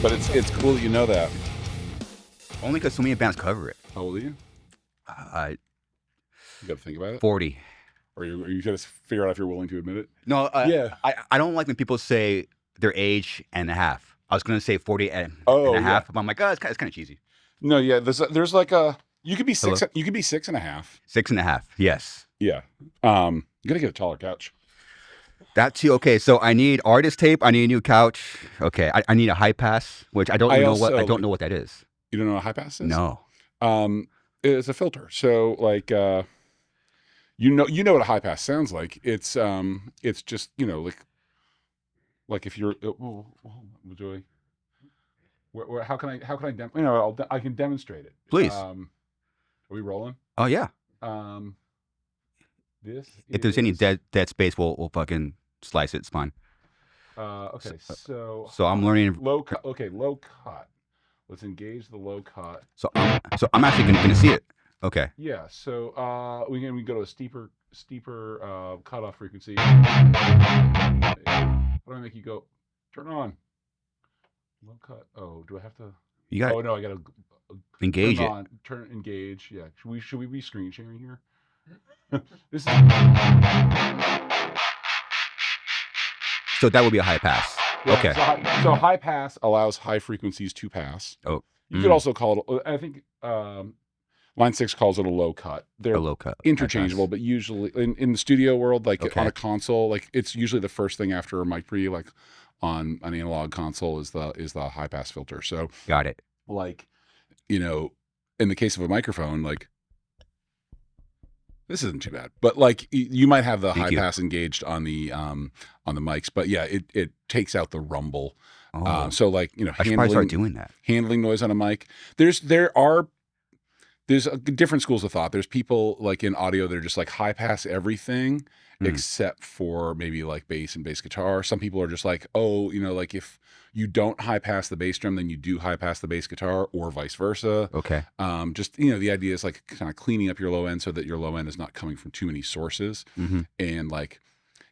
But it's cool that you know that. Only because so many bands cover it. How old are you? You got to think about it. 40. Or you got to figure out if you're willing to admit it. No, yeah. I don't like when people say their age and a half. I was going to say 40 and a half, but I'm like, it's kind of cheesy. No, yeah. There's like you could be six. Hello? You could be 6.5. 6.5. Yes. Yeah. You gotta get a taller couch. That too. Okay, so I need artist tape. I need a new couch. Okay, I need a high pass, which I don't know what that is. You don't know what a high pass is? No. It's a filter. So like you know what a high pass sounds like. It's just like if you're Joey. How can I I can demonstrate it. Please. Are we rolling? Oh yeah. If there's any dead space, we'll fucking slice it. It's fine. Okay, so I'm learning low cut. Okay, low cut. Let's engage the low cut. So I'm actually gonna see it. Okay. Yeah. So we can go to a steeper cutoff frequency. How do I make you go? Turn on. Low cut. Oh, do I have to? You got. Oh no, I gotta engage it. Turn engage. Yeah. Should we be screen sharing here? This is. So that would be a high pass. Yeah, okay. So high pass allows high frequencies to pass. Oh. You could also call it. I think Line 6 calls it a low cut. They're a low cut. Interchangeable, but usually in the studio world, like on a console, like it's usually the first thing after a mic pre, like on an analog console is the high pass filter. So got it. Like, in the case of a microphone, like this isn't too bad, but like you might have the high pass engaged on the mics, but yeah, it takes out the rumble. Oh. So like I should probably start doing that. Handling noise on a mic. There's different schools of thought. There's people like in audio that are just like high pass everything except for maybe like bass and bass guitar. Some people are just like, like if you don't high pass the bass drum, then you do high pass the bass guitar, or vice versa. Okay. Just the idea is like kind of cleaning up your low end so that your low end is not coming from too many sources. Mm-hmm. And like,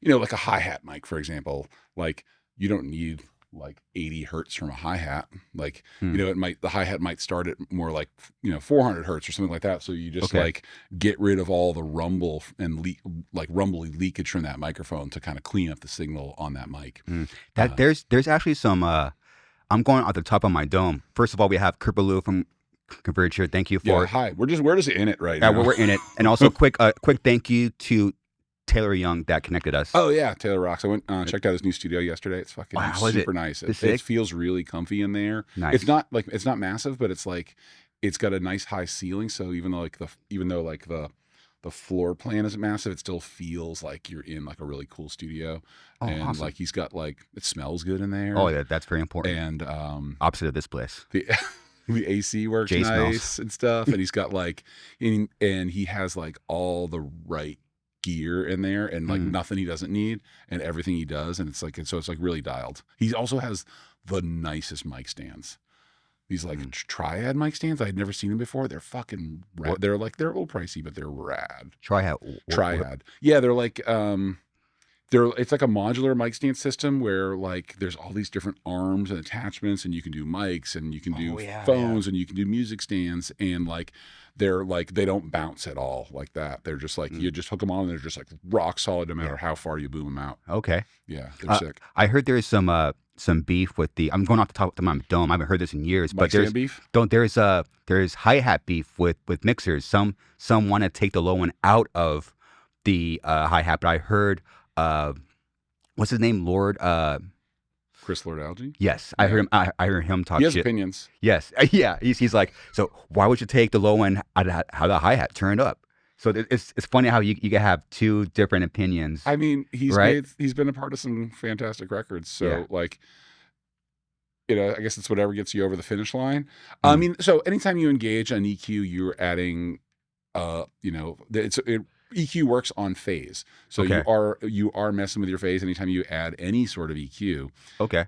like a hi-hat mic, for example, like you don't need like 80 hertz from a hi-hat. Like, the hi-hat might start at more like, 400 hertz or something like that. So you just like get rid of all the rumble and rumbly leakage from that microphone to kind of clean up the signal on that mic. There's actually some, I'm going off the top of my dome. First of all, we have Ballou from CONVERGE here. Thank you for hi. We're just in it right now. We're in it. And also quick thank you to Taylor Young that connected us. Oh yeah, Taylor rocks. I went checked out his new studio yesterday. It's fucking super nice. It feels really comfy in there. Nice. It's not massive, but it's like it's got a nice high ceiling. So even though the floor plan isn't massive, it still feels like you're in like a really cool studio. Oh, and awesome. Like he's got like it smells good in there. Oh yeah, that's very important. And opposite of this place. The AC works nice and stuff. And he's got like and he has like all the right gear in there and like nothing he doesn't need and everything he does, and it's like really dialed. He also has the nicest mic stands. These like triad mic stands. I had never seen them before. They're fucking rad. They're a little pricey, but they're rad. Triad. Yeah, they're like it's like a modular mic stand system where like there's all these different arms and attachments, and you can do mics and you can do phones and you can do music stands, and like they're like they don't bounce at all like that. They're just like you just hook them on and they're just like rock solid no matter how far you boom them out. Okay. Yeah, they're sick. I heard there's some beef with I'm going off the top of my dome. I haven't heard this in years, but there's beef. There's hi-hat beef with mixers. Some want to take the low one out of the hi-hat, but I heard what's his name, Lord Chris Lord Alge? Yes, I heard him. I heard him talk. He has shit. opinions. Yes, yeah. He's like, so why would you take the low end out of how the hi hat turned up? So it's funny how you can have two different opinions. I mean, he's been a part of some fantastic records. So like, I guess it's whatever gets you over the finish line. I mean, so anytime you engage an EQ, you're adding, EQ works on phase. So you are messing with your phase anytime you add any sort of EQ. Okay.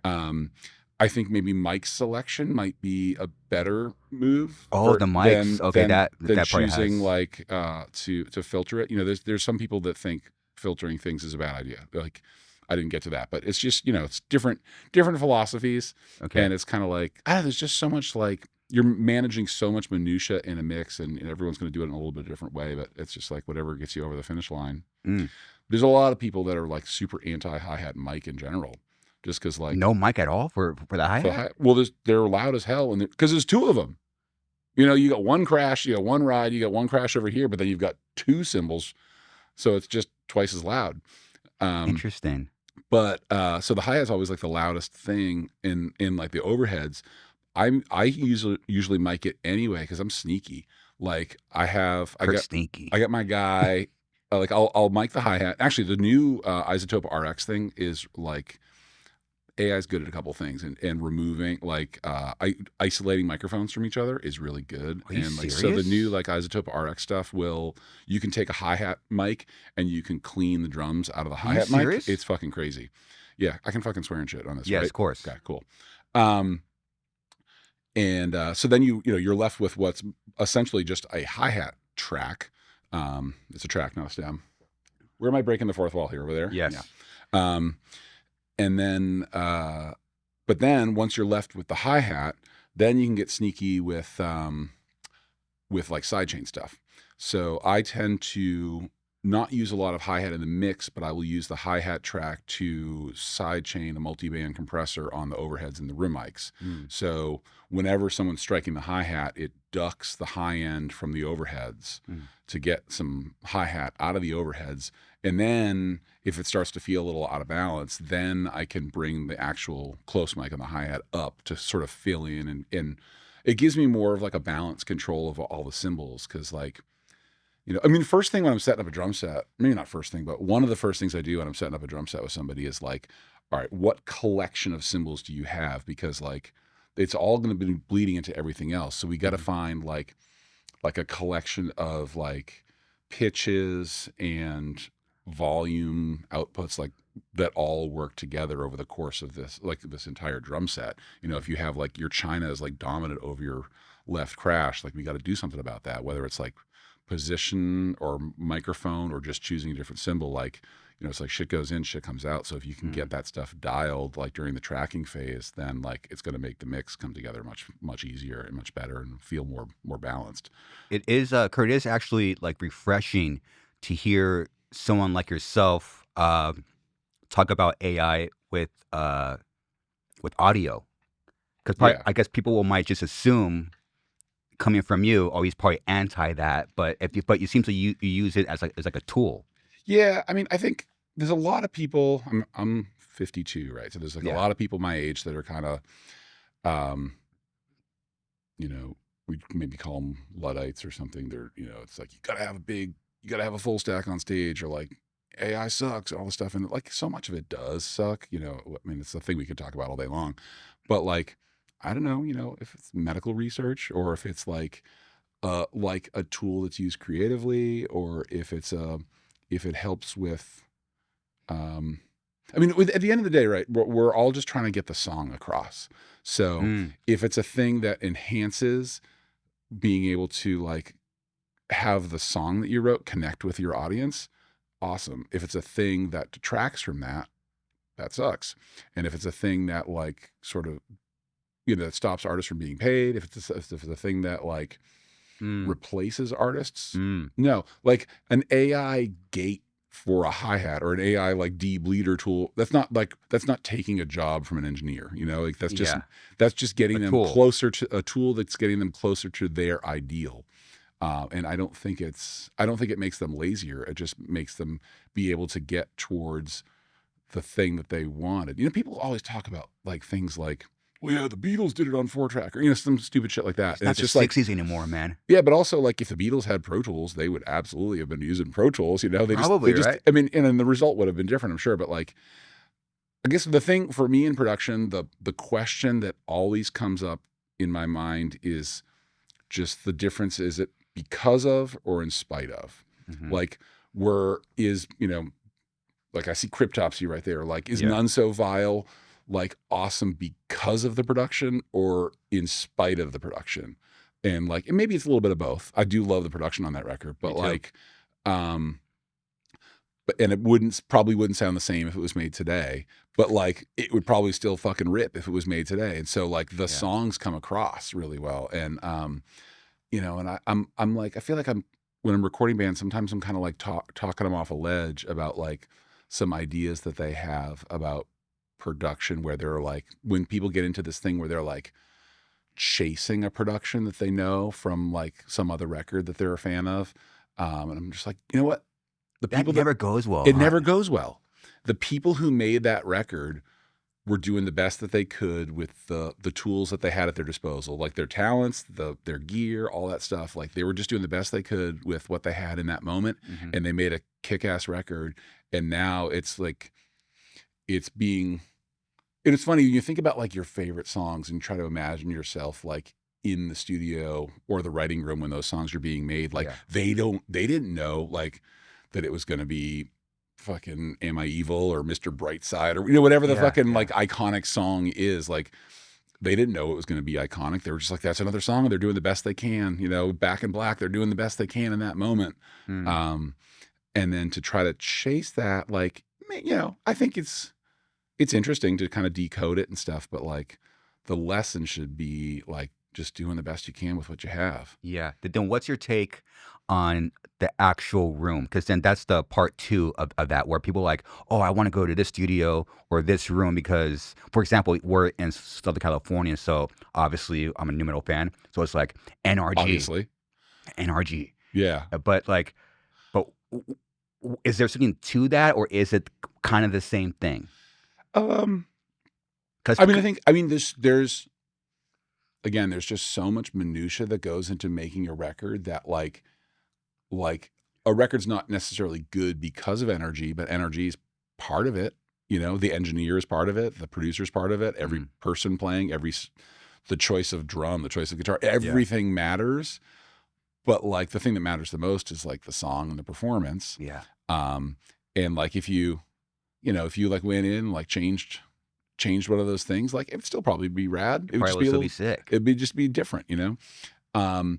I think maybe mic selection might be a better move. Oh, the mics. Than choosing like to filter it. There's some people that think filtering things is a bad idea. Like I didn't get to that, but it's just, it's different philosophies. Okay. And it's kind of like, there's just so much, like, you're managing so much minutia in a mix, and everyone's going to do it in a little bit different way, but it's just like whatever gets you over the finish line. There's a lot of people that are like super anti hi-hat mic in general, just because, like, no mic at all for the hi-hat? Well, they're loud as hell, and because there's two of them. You got one crash, you got one ride, you got one crash over here, but then you've got two cymbals, so it's just twice as loud. Interesting. But so the hi-hat's always like the loudest thing in like the overheads. I usually mic it anyway because I'm sneaky. Like I got my guy. Like I'll mic the hi-hat. Actually, the new Isotope RX thing is like, AI is good at a couple things, and removing, like, isolating microphones from each other is really good. Are you and like, serious? so the new like Isotope RX stuff you can take a hi-hat mic and you can clean the drums out of the hi-hat mic. It's fucking crazy. Yeah, I can fucking swear and shit on this. Yes, right? Of course. Okay, cool. And so then you're left with what's essentially just a hi-hat track. It's a track, not a stem. Where am I breaking the fourth wall here? Over there? Yes. Yeah. And then, but then once you're left with the hi-hat, then you can get sneaky with like sidechain stuff. So I tend to not use a lot of hi-hat in the mix, but I will use the hi-hat track to sidechain a multi-band compressor on the overheads and the room mics. So whenever someone's striking the hi-hat, it ducks the high end from the overheads to get some hi-hat out of the overheads. And then if it starts to feel a little out of balance, then I can bring the actual close mic on the hi-hat up to sort of fill in. And it gives me more of like a balance control of all the cymbals. Cause like, first thing when I'm setting up a drum set, maybe not first thing, but one of the first things I do when I'm setting up a drum set with somebody is like, all right, what collection of cymbals do you have? Because like, it's all going to be bleeding into everything else. So we got to find like a collection of like pitches and volume outputs, like that all work together over the course of this entire drum set. If you have like your China is like dominant over your left crash, like we got to do something about that, whether it's like position or microphone or just choosing a different cymbal. Like, it's like shit goes in, shit comes out. So if you can get that stuff dialed like during the tracking phase, then like it's going to make the mix come together much, much easier and much better and feel more balanced. It is, Kurt, it is actually like refreshing to hear someone like yourself talk about AI with audio, because I guess people might just assume, coming from you, oh, he's probably anti that, but you seem to you use it as like a tool. Yeah, I think there's a lot of people. I'm 52, right? So there's like a lot of people my age that are kind of, we maybe call them Luddites or something. They're, it's like you gotta have a full stack on stage, or like AI sucks, all this stuff, and like so much of it does suck. It's the thing we could talk about all day long, but like I don't know, if it's medical research or if it's like a tool that's used creatively, or if it helps with, at the end of the day, right, we're all just trying to get the song across. So if it's a thing that enhances being able to like have the song that you wrote connect with your audience, awesome. If it's a thing that detracts from that sucks. And if it's a thing that like sort of, that stops artists from being paid, if it's a thing that like replaces artists, no, like an AI gate for a hi-hat or an AI like de-bleeder tool, that's not taking a job from an engineer, like that's just getting them closer to a tool that's getting them closer to their ideal. And I don't think it makes them lazier. It just makes them be able to get towards the thing that they wanted. People always talk about like things like, well, yeah, the Beatles did it on 4-track, or some stupid shit like that. It's not just 60s anymore, man. Yeah, but also like if the Beatles had Pro Tools, they would absolutely have been using Pro Tools. They Probably, right? And then the result would have been different, I'm sure. But like, I guess the thing for me in production, the question that always comes up in my mind is just the difference. Is it because of or in spite of? Like, like I see Cryptopsy right there. Like, is None So Vile like awesome because of the production or in spite of the production? And like, maybe it's a little bit of both. I do love the production on that record, but like, but and it probably wouldn't sound the same if it was made today, but like it would probably still fucking rip if it was made today. And so like the songs come across really well. And you know, and I'm like, I feel like when I'm recording bands, sometimes I'm kind of like talking them off a ledge about like some ideas that they have about production, where they're like, when people get into this thing where they're like chasing a production that they know from like some other record that they're a fan of. And I'm just like, you know what? The people never goes well. It never goes well. The people who made that record were doing the best that they could with the tools that they had at their disposal, like their talents, their gear, all that stuff. Like they were just doing the best they could with what they had in that moment, and they made a kick-ass record. And now it's like it's funny when you think about like your favorite songs and try to imagine yourself like in the studio or the writing room when those songs are being made. Like they didn't know like that it was going to be fucking Am I Evil or Mr. Brightside or, you know, whatever the fucking like iconic song is. Like they didn't know it was going to be iconic. They were just like, that's another song. They're doing the best they can, you know, Back in Black. They're doing the best they can in that moment. And then to try to chase that, like, you know, I think it's interesting to kind of decode it and stuff, but like the lesson should be like just doing the best you can with what you have. Yeah. Then what's your take on the actual room? Because then that's the part 2 of that, where people are like, oh, I want to go to this studio or this room because, for example, we're in Southern California, so obviously I'm a new metal fan, so it's like NRG. Obviously. NRG. Yeah. But is there something to that, or is it kind of the same thing? Because I mean, there's again, there's just so much minutia that goes into making a record that like a record's not necessarily good because of energy, but energy is part of it. You know, the engineer is part of it, the producer's part of it, every person playing, the choice of drum, the choice of guitar, everything matters. But like the thing that matters the most is like the song and the performance. Yeah. And like if you like went in and like changed one of those things, like it'd still probably be rad. It would just be sick. It'd just be different, you know?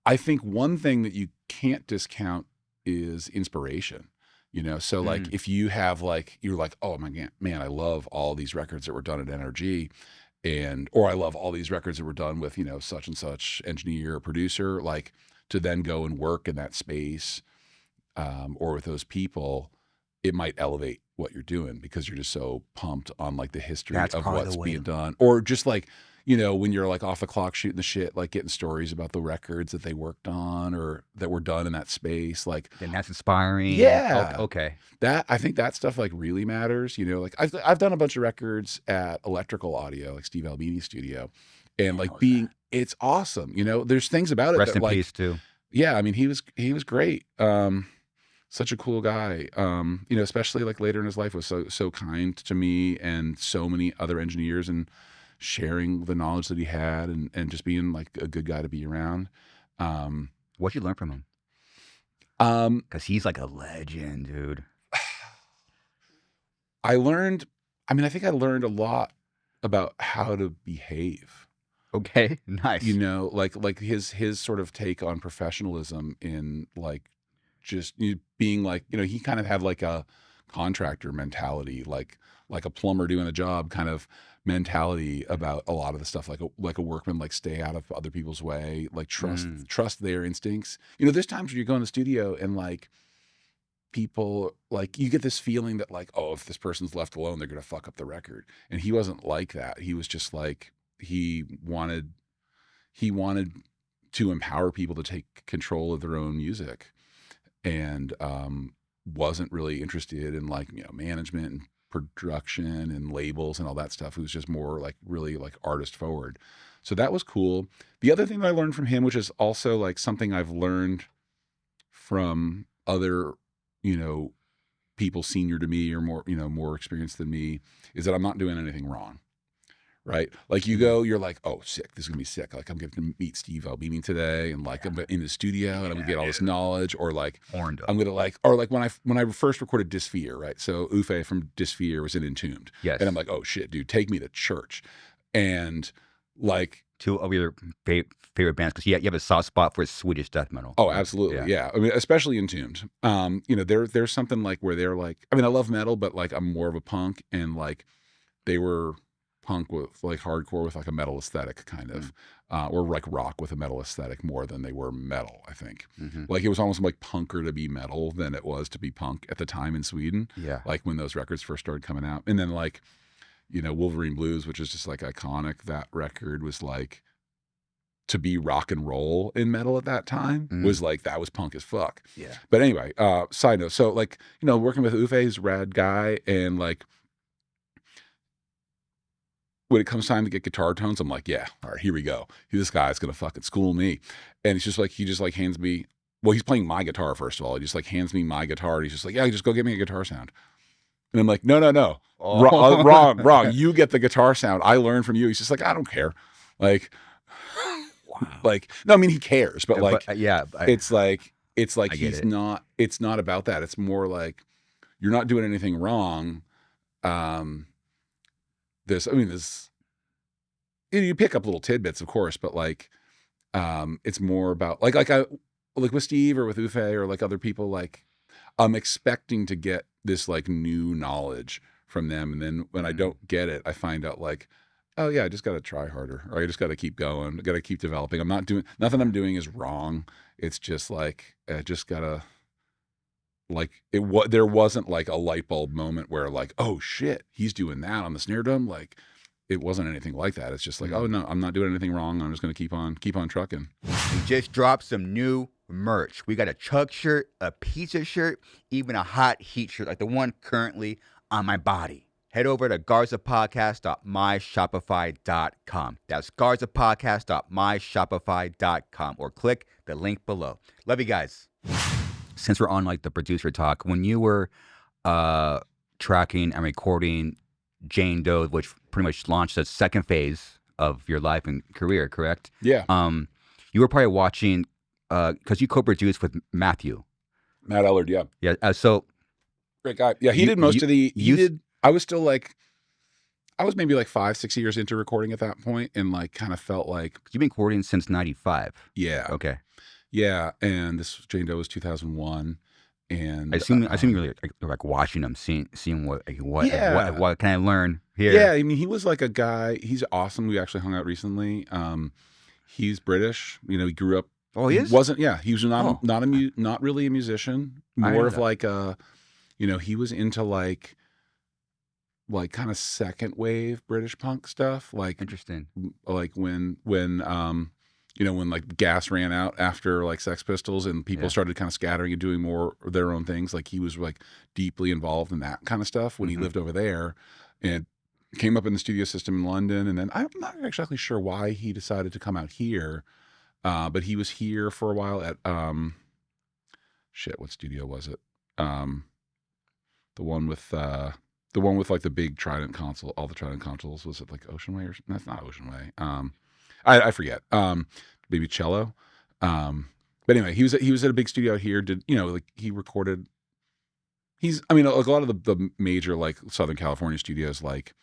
I think one thing that you can't discount is inspiration, you know? So like if you have like, you're like, oh my God, man, I love all these records that were done at NRG, or I love all these records that were done with, you know, such and such engineer or producer, like to then go and work in that space, or with those people, it might elevate what you're doing because you're just so pumped on like the history of what's being done. Or just like, you know, when you're like off the clock shooting the shit, like getting stories about the records that they worked on or that were done in that space. Like then that's inspiring. Yeah. Okay. I think that stuff like really matters, you know, like I've done a bunch of records at Electrical Audio, like Steve Albini's studio, and like it's awesome. You know, there's things about it. Rest in like, peace too. Yeah. I mean, he was great. Such a cool guy, you know, especially like later in his life was so kind to me and so many other engineers, and sharing the knowledge that he had and just being like a good guy to be around. What'd you learn from him? Because he's like a legend, dude. I think I learned a lot about how to behave. Okay, nice. You know, like his sort of take on professionalism in like just being like, you know, he kind of had like a contractor mentality, like a plumber doing a job kind of mentality about a lot of the stuff, like a workman, like stay out of other people's way, like trust their instincts. You know, there's times where you go in the studio and like people, like you get this feeling that like, oh, if this person's left alone, they're going to fuck up the record. And he wasn't like that. He was just like, he wanted to empower people to take control of their own music, and wasn't really interested in like, you know, management and production and labels and all that stuff. It was just more like really like artist forward. So that was cool. The other thing that I learned from him, which is also like something I've learned from other, you know, people senior to me or more, you know, more experienced than me, is that I'm not doing anything wrong. Right? Like you go, you're like, oh, sick. This is gonna be sick. Like I'm going to meet Steve Albini today, and like I'm in the studio and I'm gonna get all this knowledge, or like I'm gonna like, or like when I first recorded Dysphere, right? So Ufe from Dysphere was in Entombed. Yes. And I'm like, oh shit, dude, take me to church. And like two of your favorite bands? Because you have a soft spot for Swedish death metal. Oh, absolutely. Yeah. I mean, especially Entombed. There's something like where they're like, I mean, I love metal, but like I'm more of a punk, and like they were punk with like hardcore with like a metal aesthetic kind of, or like rock with a metal aesthetic more than they were metal, I think. Like it was almost like punker to be metal than it was to be punk at the time in Sweden. Yeah. Like when those records first started coming out. And then like, Wolverine Blues, which is just like iconic. That record was like, to be rock and roll in metal at that time was like, that was punk as fuck. Yeah. But anyway, side note. So like, working with Uffe, he's a rad guy. And like, when it comes time to get guitar tones, I'm like, yeah, all right, here we go. This guy's going to fucking school me. And it's just like, he just like hands me, well, he's playing my guitar, first of all. He just like hands me my guitar. And he's just like, yeah, just go get me a guitar sound. And I'm like, no. Oh. Wrong. You get the guitar sound. I learned from you. He's just like, I don't care. Like, wow. Like, no, I mean, he cares, but like, it's like it's not about that. It's more like, you're not doing anything wrong. You pick up little tidbits, of course, but like, it's more about like with Steve or with Uffe or like other people, like I'm expecting to get this like new knowledge from them. And then when I don't get it, I find out like, oh yeah, I just got to try harder, or I just got to keep going. I got to keep developing. Nothing I'm doing is wrong. It's just like, I just gotta there wasn't like a light bulb moment where like, oh shit, he's doing that on the snare drum. Like it wasn't anything like that. It's just like, oh no, I'm not doing anything wrong. I'm just going to keep on trucking. We just dropped some new merch. We got a Chug shirt, a pizza shirt, even a hot heat shirt like the one currently on my body. Head over to garzapodcast.myshopify.com. That's garzapodcast.myshopify.com, or click the link below. Love you guys. Since we're on like the producer talk, when you were tracking and recording Jane Doe, which pretty much launched the second phase of your life and career, correct? Yeah. You were probably watching, because you co-produced with Matt Ellard, yeah. Yeah. So great guy. Yeah, he did most of the. I was still like, I was maybe like 5-6 years into recording at that point, and like kind of felt like you've been recording since '95. Yeah. Okay. Yeah, and this Jane Doe was 2001, and I assume you're like watching them, seeing what can I learn here? Yeah, I mean, he was like a guy. He's awesome. We actually hung out recently. He's British. He grew up. Oh, he is? Wasn't. Yeah, he was not really a musician. More of like a, he was into like kind of second wave British punk stuff. Like interesting. Like when like gas ran out after like Sex Pistols and people started kind of scattering and doing more of their own things. Like he was like deeply involved in that kind of stuff when he lived over there, and came up in the studio system in London. And then I'm not exactly sure why he decided to come out here. But he was here for a while at, what studio was it? The one with like the big Trident console, all the Trident consoles. Was it like Ocean Way that's not Ocean Way. I forget. Maybe Cello. But anyway, he was at a big studio out here. He recorded. Like a lot of the major like Southern California studios, like,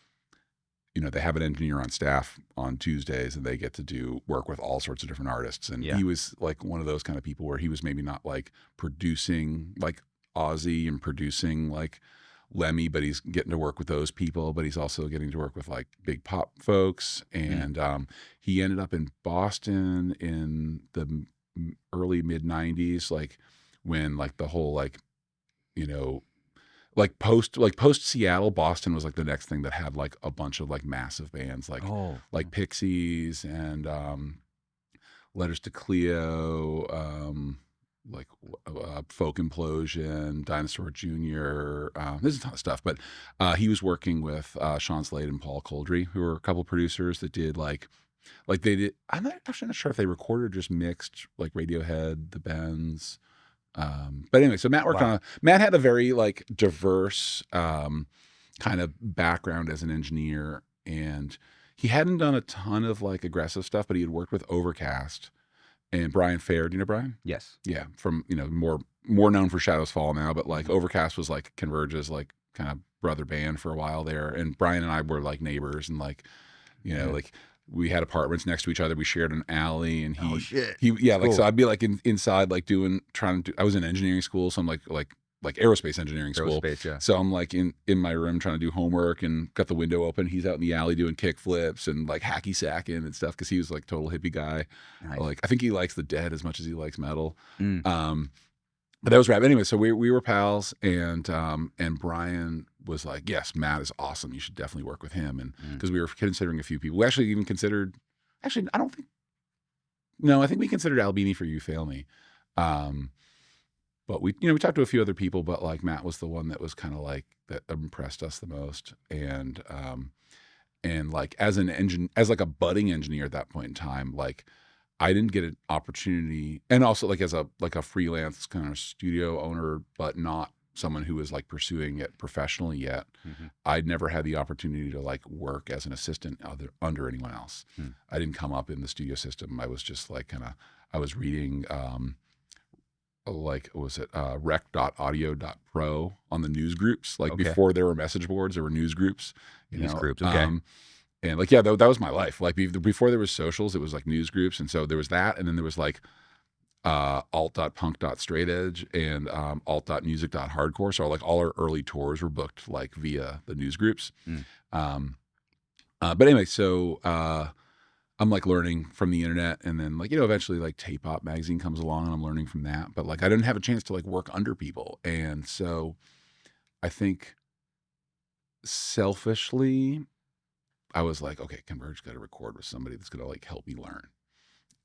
they have an engineer on staff on Tuesdays, and they get to do work with all sorts of different artists. And he was like one of those kind of people where he was maybe not like producing like Ozzy and producing like Lemmy, but he's getting to work with those people, but he's also getting to work with like big pop folks. And he ended up in Boston in the early mid 90s, like when like the whole like, like post Seattle, Boston was like the next thing that had like a bunch of like massive bands like Pixies and Letters to Cleo, like Folk Implosion, Dinosaur Jr. There's a ton of stuff, but he was working with Sean Slade and Paul Coldry, who were a couple producers that did like they did. I'm actually not sure if they recorded or just mixed like Radiohead, the Bends. But anyway, so Matt worked on. Matt had a very like diverse kind of background as an engineer, and he hadn't done a ton of like aggressive stuff, but he had worked with Overcast and Brian Fair. Do you know Brian? Yes. Yeah, from more known for Shadows Fall now, but like Overcast was like Converge's like kind of brother band for a while there, and Brian and I were like neighbors, and like like we had apartments next to each other. We shared an alley, and Oh shit. like, Cool. so I'd be like inside, like I was in engineering school. So I'm like aerospace engineering school. Aerospace, yeah. So I'm like in my room trying to do homework and got the window open. He's out in the alley doing kick flips and like hacky sacking and stuff. Cause he was like total hippie guy. Nice. Like, I think he likes the Dead as much as he likes metal. Mm. But that was rap. Anyway, so we were pals, and Brian was like, yes, Matt is awesome. You should definitely work with him. And because we were considering a few people. We actually even considered, I think we considered Albini for You Fail Me. But we talked to a few other people, but like Matt was the one that was kind of like, that impressed us the most. And like as like a budding engineer at that point in time, like I didn't get an opportunity, and also like as a freelance kind of studio owner, but not someone who was like pursuing it professionally yet. I'd never had the opportunity to like work as an assistant under anyone else. I didn't come up in the studio system. I was just like I was reading rec.audio.pro on the news groups. Like before there were message boards, there were news groups. Okay. And like, yeah, that was my life. Like before there was socials, it was like news groups. And so there was that. And then there was like alt.punk.straightedge and alt.music.hardcore. So like all our early tours were booked like via the news groups. But anyway, so I'm like learning from the internet, and then like, eventually like Tape Op magazine comes along and I'm learning from that. But like I didn't have a chance to like work under people. And so I think selfishly, I was like, okay, Converge got to record with somebody that's going to like help me learn.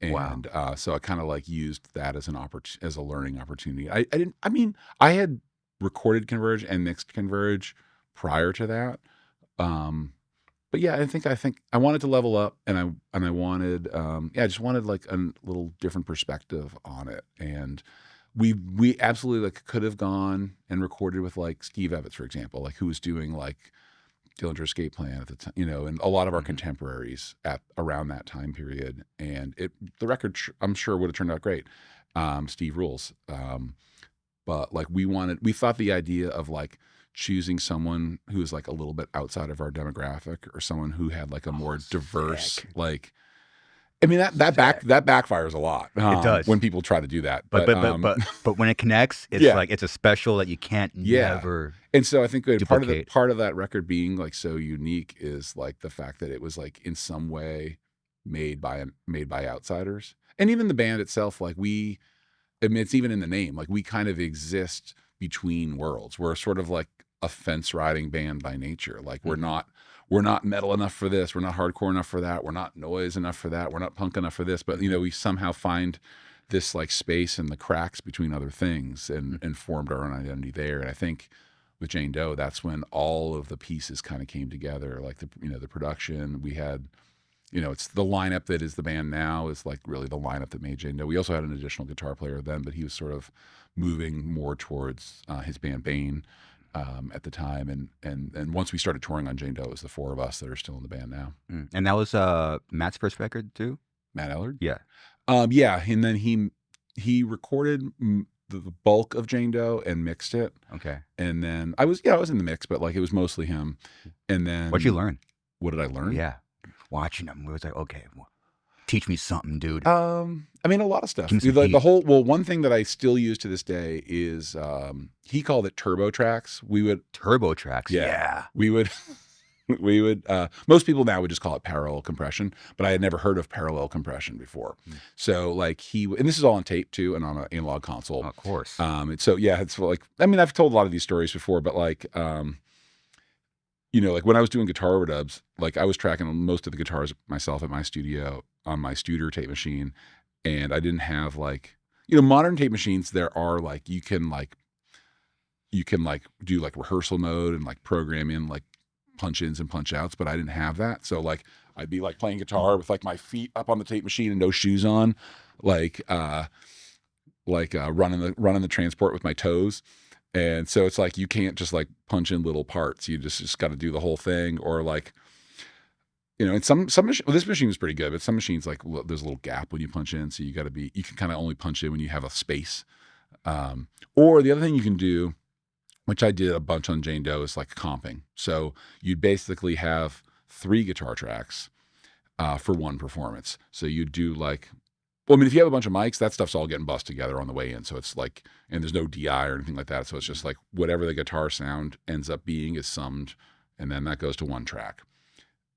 And so I kind of like used that as as a learning opportunity. I had recorded Converge and mixed Converge prior to that. But yeah, I think I wanted to level up, and I wanted, I just wanted like a little different perspective on it. And we absolutely like could have gone and recorded with like Steve Evans, for example, like who was doing like Dillinger Escape Plan at the time, and a lot of our contemporaries at around that time period. And the record, I'm sure, would have turned out great. Steve rules. But like we thought the idea of like choosing someone who is like a little bit outside of our demographic, or someone who had like a more diverse, like, I mean, that backfires a lot. It does when people try to do that. But when it connects, it's like it's a special that you can't never. And so I think part of that record being like so unique is like the fact that it was like in some way made by outsiders. And even the band itself, like it's even in the name, like we kind of exist between worlds. We're sort of like a fence riding band by nature. Like we're not metal enough for this. We're not hardcore enough for that. We're not noise enough for that. We're not punk enough for this. But we somehow find this like space in the cracks between other things, and formed our own identity there. And I think with Jane Doe, that's when all of the pieces kind of came together. Like the production we had, it's the lineup that is the band now is like really the lineup that made Jane Doe. We also had an additional guitar player then, but he was sort of moving more towards his band Bane at the time. And once we started touring on Jane Doe, it was the four of us that are still in the band now. And that was Matt's first record too? Matt Ellard? Yeah. Yeah. And then he recorded the bulk of Jane Doe and mixed it. Okay. And then I was in the mix, but like it was mostly him. And then what'd you learn? What did I learn? Yeah. Watching him, it was like, okay, teach me something, dude. I mean, a lot of stuff. One thing that I still use to this day is he called it turbo tracks. Turbo tracks. Yeah. We would most people now would just call it parallel compression, but I had never heard of parallel compression before. So like and this is all on tape too, and on an analog console. Of course. It's like, I mean, I've told a lot of these stories before, but like like when I was doing guitar overdubs, like I was tracking most of the guitars myself at my studio on my Studer tape machine. And I didn't have like, modern tape machines, there are like, you can do like rehearsal mode and like program in like punch ins and punch outs, but I didn't have that. So like, I'd be like playing guitar with like my feet up on the tape machine and no shoes on, running the transport with my toes. And so it's like, you can't just like punch in little parts. You just got to do the whole thing. Or like, and this machine was pretty good, but some machines, like there's a little gap when you punch in. So you can kind of only punch in when you have a space. Or the other thing you can do, which I did a bunch on Jane Doe, is like comping. So you'd basically have 3 guitar tracks. for one performance. So you do like, well, I mean, if you have a bunch of mics, that stuff's all getting bussed together on the way in. So it's like, and there's no DI or anything like that. So it's just like whatever the guitar sound ends up being is summed, and then that goes to one track.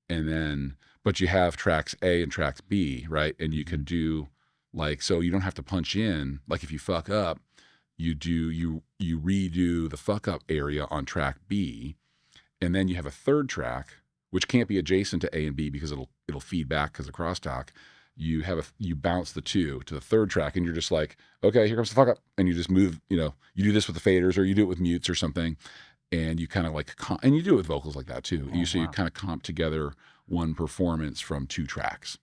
And then, but you have tracks A and tracks B, right? And you can do like, so you don't have to punch in. Like if you fuck up, you redo the fuck up area on track B, and then you have a third track which can't be adjacent to A and B because it'll feed back because of crosstalk. You bounce the two to the third track, and you're just like, okay, here comes the fuck up, and you just move. You do this with the faders, or you do it with mutes or something, and you kind of like, and you do it with vocals like that too. You kind of comp together one performance from two tracks.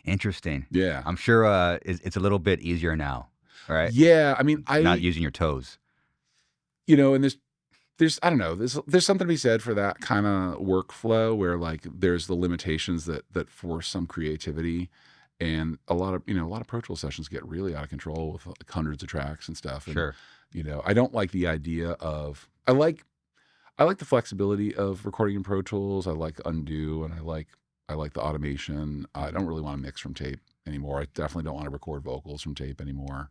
Interesting. Yeah, I'm sure it's a little bit easier now, right? Yeah, I mean, not using your toes. And there's I don't know, there's something to be said for that kind of workflow where like there's the limitations that force some creativity, and a lot of Pro Tools sessions get really out of control with like hundreds of tracks and stuff. And, sure. I don't like the idea of I like the flexibility of recording in Pro Tools. I like undo, and I like the automation. I don't really want to mix from tape anymore. I definitely don't want to record vocals from tape anymore.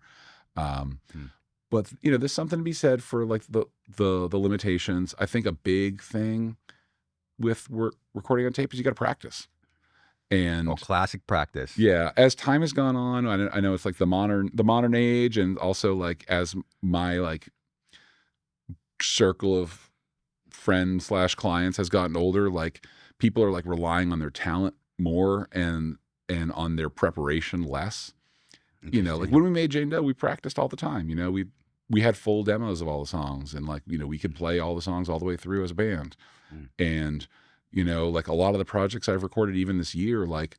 But there's something to be said for like the limitations. I think a big thing with recording on tape is you got to practice. And classic practice. Yeah, as time has gone on, I know it's like the modern age, and also like as my like circle of friends / clients has gotten older, like people are like relying on their talent more and on their preparation less. Like when we made Jane Doe, we practiced all the time. We had full demos of all the songs, and like, we could play all the songs all the way through as a band. And, like a lot of the projects I've recorded even this year, like,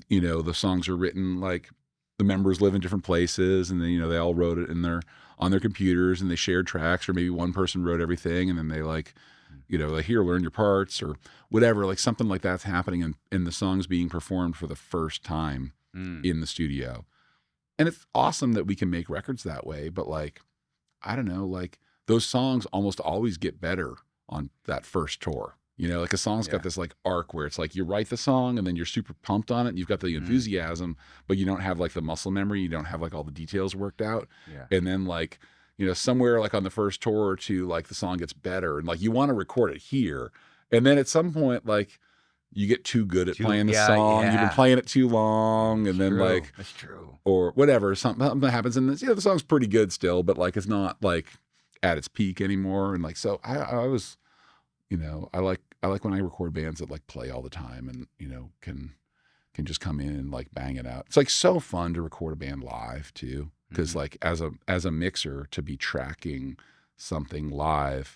the songs are written, like the members live in different places, and then, they all wrote it on their computers, and they shared tracks, or maybe one person wrote everything, and then they like, like, here, learn your parts or whatever, like something like that's happening, and the song's being performed for the first time in the studio. And it's awesome that we can make records that way, but like, I don't know, like those songs almost always get better on that first tour. Like a song's got this like arc where it's like you write the song and then you're super pumped on it, and you've got the enthusiasm, but you don't have like the muscle memory, you don't have like all the details worked out. And then like, somewhere like on the first tour or two, like the song gets better, and like you want to record it here. And then at some point, like, you get too good at playing the song. You've been playing it too long, and then like, that's true, or whatever, something happens, and the song's pretty good still, but like it's not like at its peak anymore. And like, so I was, I like when I record bands that like play all the time, and can just come in and like bang it out. It's like so fun to record a band live too, because like as a mixer, to be tracking something live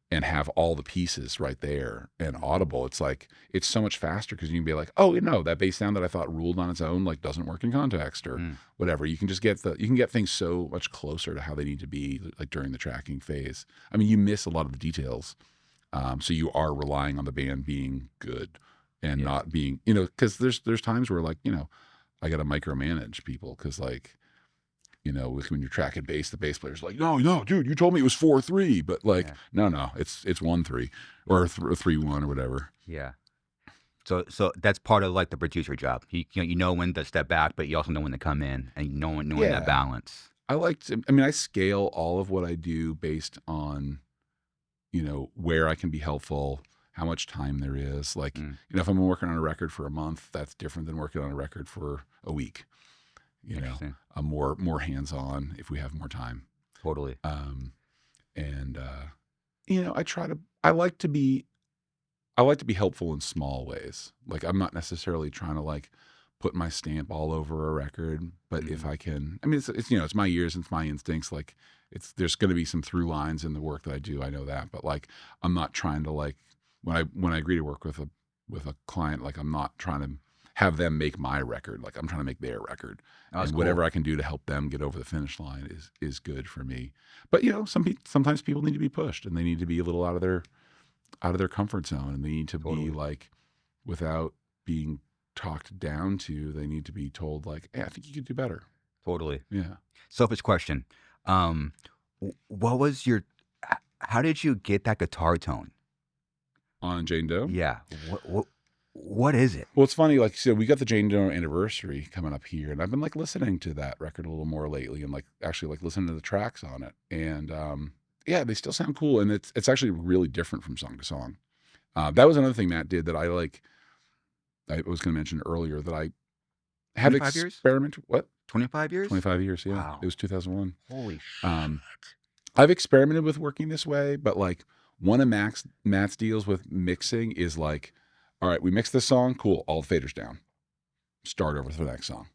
and have all the pieces right there and audible, it's like, it's so much faster, because you can be like, oh, that bass sound that I thought ruled on its own like doesn't work in context or whatever. You can just get things so much closer to how they need to be like during the tracking phase. I mean, you miss a lot of the details, so you are relying on the band being good and not being, because there's times where like, I got to micromanage people, because like, when you're tracking bass, the bass player's like, no, dude, you told me it was 4/3, but like, no, it's 1/3 or 3/1 or whatever. Yeah. So that's part of like the producer job. You know when to step back, but you also know when to come in, and knowing that balance. I scale all of what I do based on, where I can be helpful, how much time there is. Like, if I'm working on a record for a month, that's different than working on a record for a week. I'm more hands-on if we have more time. Totally. I like to be helpful in small ways. Like, I'm not necessarily trying to like put my stamp all over a record, but if I can, it's my ears and it's my instincts. Like, there's going to be some through lines in the work that I do. I know that, but like, I'm not trying to like, when I agree to work with a client, like, I'm not trying to have them make my record. Like, I'm trying to make their record, and whatever I can do to help them get over the finish line is good for me. But sometimes people need to be pushed, and they need to be a little out of their comfort zone, and they need to be like, without being talked down to, they need to be told like, hey, I think you could do better. Totally. Yeah. Selfish question. What was how did you get that guitar tone on Jane Doe? Yeah. What What is it? Well, it's funny, like you said, we got the Jane Doe anniversary coming up here, and I've been like listening to that record a little more lately, and like actually like listening to the tracks on it, and yeah, they still sound cool, and it's actually really different from song to song. That was another thing Matt did that I like. I was going to mention earlier that I have 25 years? experimented. What? 25 years? 25 years, yeah. Wow. It was 2001. Holy shit. I've experimented with working this way, but like one of Matt's deals with mixing is like, all right, we mix this song, cool, all the faders down. Start over for the next song.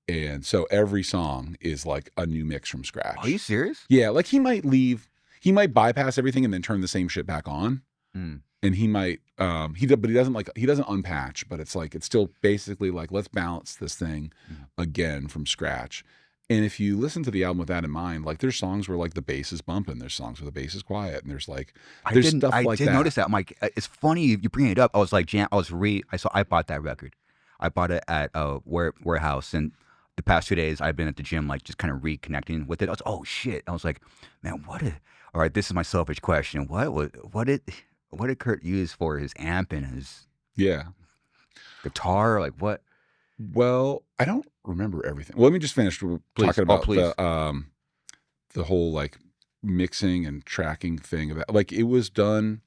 And so every song is like a new mix from scratch. Are you serious? Yeah, like he might bypass everything and then turn the same shit back on. And he might but he doesn't unpatch, but it's like it's still basically like, let's balance this thing again from scratch. And if you listen to the album with that in mind, like there's songs where like the bass is bumping, there's songs where the bass is quiet, and there's like I did notice that. I'm like, it's funny you bring it up. I was like, I bought that record. I bought it at a warehouse, and the past 2 days I've been at the gym, like just kind of reconnecting with it. I was, oh shit. I was like, man, all right, this is my selfish question. What did Kurt use for his amp and his guitar? Like what? Well, I don't remember everything. Well, let me just finish talking about the whole like mixing and tracking thing of that. Like it was done.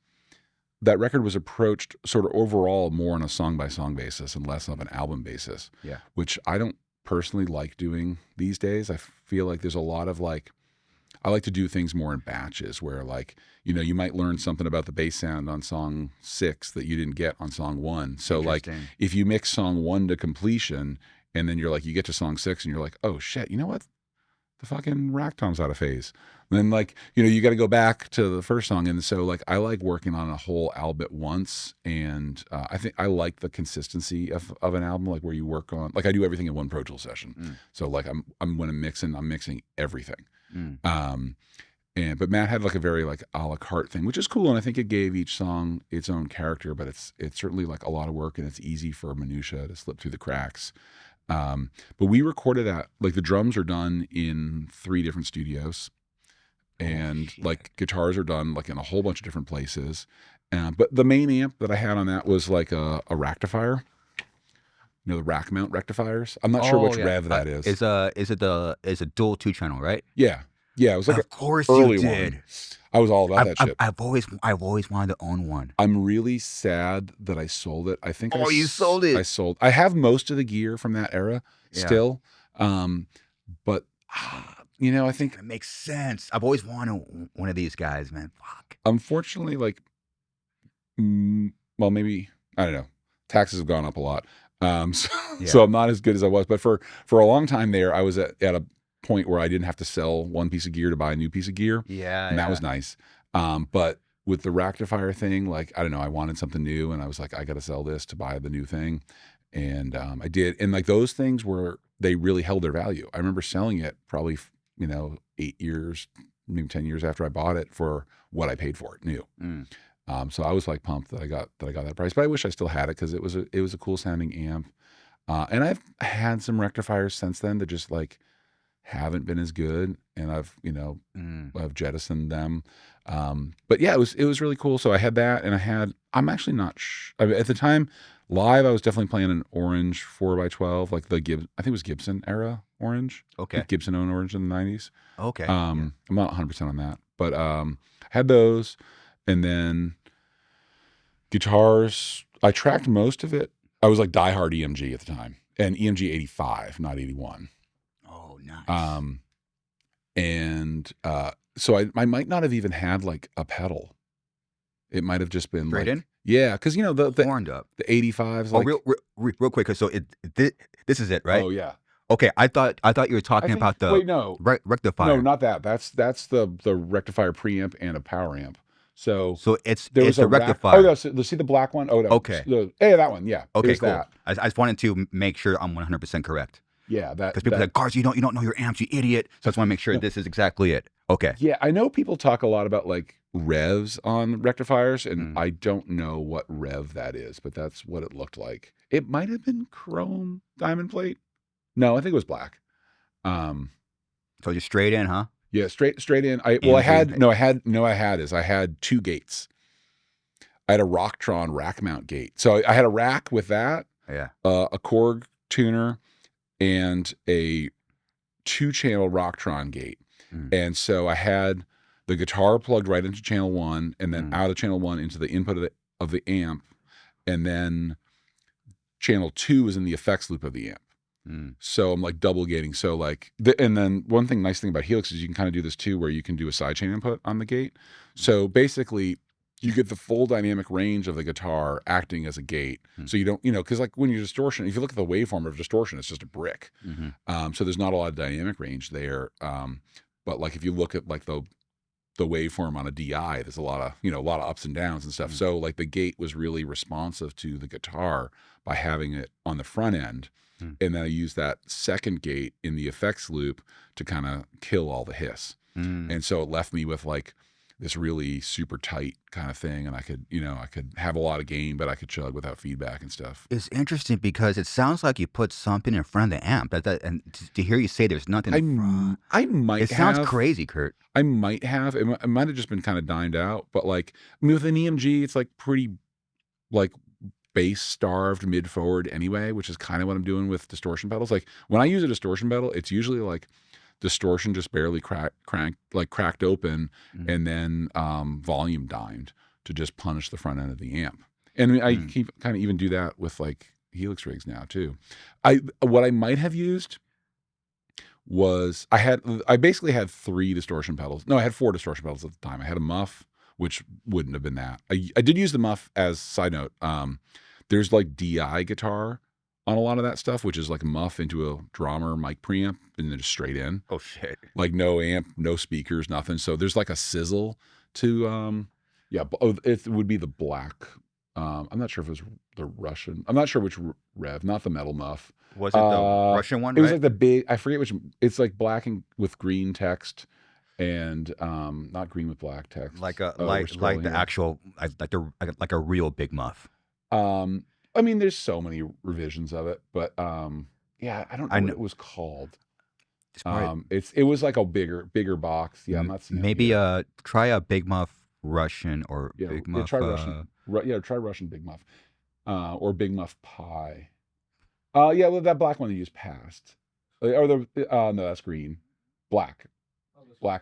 That record was approached sort of overall more on a song by song basis and less of an album basis. Yeah, which I don't personally like doing these days. I feel like there's a lot of like, I like to do things more in batches where like, you know, you might learn something about the bass sound on song 6 that you didn't get on song 1. So like if you mix song 1 to completion and then you're like, you get to song 6 and you're like, oh shit, you know what? The fucking rack tom's out of phase. And then like, you know, you got to go back to the first song. And so like, I like working on a whole album at once. And I think I like the consistency of an album, like where you work on, like I do everything in one Pro Tools session. So like when I'm mixing everything. But Matt had like a very like a la carte thing, which is cool, and I think it gave each song its own character. But it's certainly like a lot of work, and it's easy for minutia to slip through the cracks. But we recorded that, like the drums are done in 3 different studios, and like guitars are done like in a whole bunch of different places. But the main amp that I had on that was like a Racktifier. You know, the rack mount rectifiers. I'm not sure which rev that is. Is it a dual 2-channel, right? Yeah. Yeah, it was like of course early you did. One. I was all about that shit. I've always wanted to own one. I'm really sad that I sold it. I think you sold it. I have most of the gear from that era still. But you know, I think it makes sense. I've always wanted one of these guys, man. Fuck. Unfortunately, like well, maybe I don't know. Taxes have gone up a lot. So I'm not as good as I was. But for a long time there, I was at a point where I didn't have to sell one piece of gear to buy a new piece of gear. Yeah. And that was nice. But with the Racktifier thing, like, I don't know, I wanted something new and I was like, I got to sell this to buy the new thing. And I did. And like those things they really held their value. I remember selling it probably, 8 years, maybe 10 years after I bought it for what I paid for it new. So I was like pumped that I got that price, but I wish I still had it because it was a cool sounding amp. And I've had some rectifiers since then that just like haven't been as good, and I've jettisoned them. But yeah, it was really cool. So I had that, and I'm actually not at the time live. I was definitely playing an orange 4x12, like I think it was Gibson era orange. Okay, Gibson owned orange in the 90s. Okay, I'm not 100% on that, but had those, and then guitars. I tracked most of it. I was like diehard EMG at the time, and EMG 85, not 81. Oh, nice. So I might not have even had like a pedal. It might have just been straight like, in. Yeah, because the horned up the 85s. Like, real quick. So this is it, right? Oh yeah. Okay, I thought you were talking about the rectifier. No, not that. That's the rectifier preamp and a power amp. So it's a rectifier. See the black one? Oh, no. Okay. That one. Yeah. Okay, cool. That. I just wanted to make sure I'm 100% correct. Yeah, because people say, Garza, you don't know your amps, you idiot. So I just want to make sure this is exactly it. Okay. Yeah, I know people talk a lot about like revs on rectifiers, and I don't know what rev that is, but that's what it looked like. It might have been chrome diamond plate. No, I think it was black. So just straight in, huh? Yeah, straight in. I had 2 gates. I had a Rocktron rack mount gate. So I had a rack with that, Yeah. a Korg tuner, and a 2-channel Rocktron gate. And so I had the guitar plugged right into channel 1, and then out of channel 1 into the input of the amp, and then channel 2 was in the effects loop of the amp. So I'm like double gating. So like, and then one nice thing about Helix is you can kind of do this too, where you can do a sidechain input on the gate. So basically, you get the full dynamic range of the guitar acting as a gate. So you don't, because like when you're distortion, if you look at the waveform of distortion, it's just a brick. So there's not a lot of dynamic range there. But like if you look at like the waveform on a DI, there's a lot of ups and downs and stuff. So like the gate was really responsive to the guitar by having it on the front end. And then I used that second gate in the effects loop to kind of kill all the hiss. And so it left me with like this really super tight kind of thing. And I could have a lot of gain, but I could chug without feedback and stuff. It's interesting because it sounds like you put something in front of the amp. And to hear you say there's nothing in front. I might It sounds crazy, Kurt. I might have. It might have just been kind of dined out. But like, I mean, with an EMG, it's like pretty like bass starved mid forward anyway, which is kind of what I'm doing with distortion pedals. Like when I use a distortion pedal, it's usually like distortion just barely cracked open, and then volume dimed to just punish the front end of the amp. And I keep kind of even do that with like Helix rigs now too. What I might have used was I basically had 3 distortion pedals. No, I had 4 distortion pedals at the time. I had a muff, which wouldn't have been that. I did use the muff as side note. There's like DI guitar on a lot of that stuff, which is like a muff into a drummer mic preamp and then just straight in. Oh shit! Like no amp, no speakers, nothing. So there's like a sizzle to it would be the black. I'm not sure if it was the Russian. I'm not sure which rev, not the metal muff. Was it the Russian one? It was like the big. I forget which. It's like black and with green text, and not green with black text. Like the actual like a real big muff. I mean, there's so many revisions of it, but yeah, I don't know what it was called. It was like a bigger box. Yeah, I'm not seeing. Maybe try a Big Muff Russian or Big Muff. Try Russian. Try Russian Big Muff, or Big Muff Pie. Yeah, well, that black one you used passed, or the no, that's green, black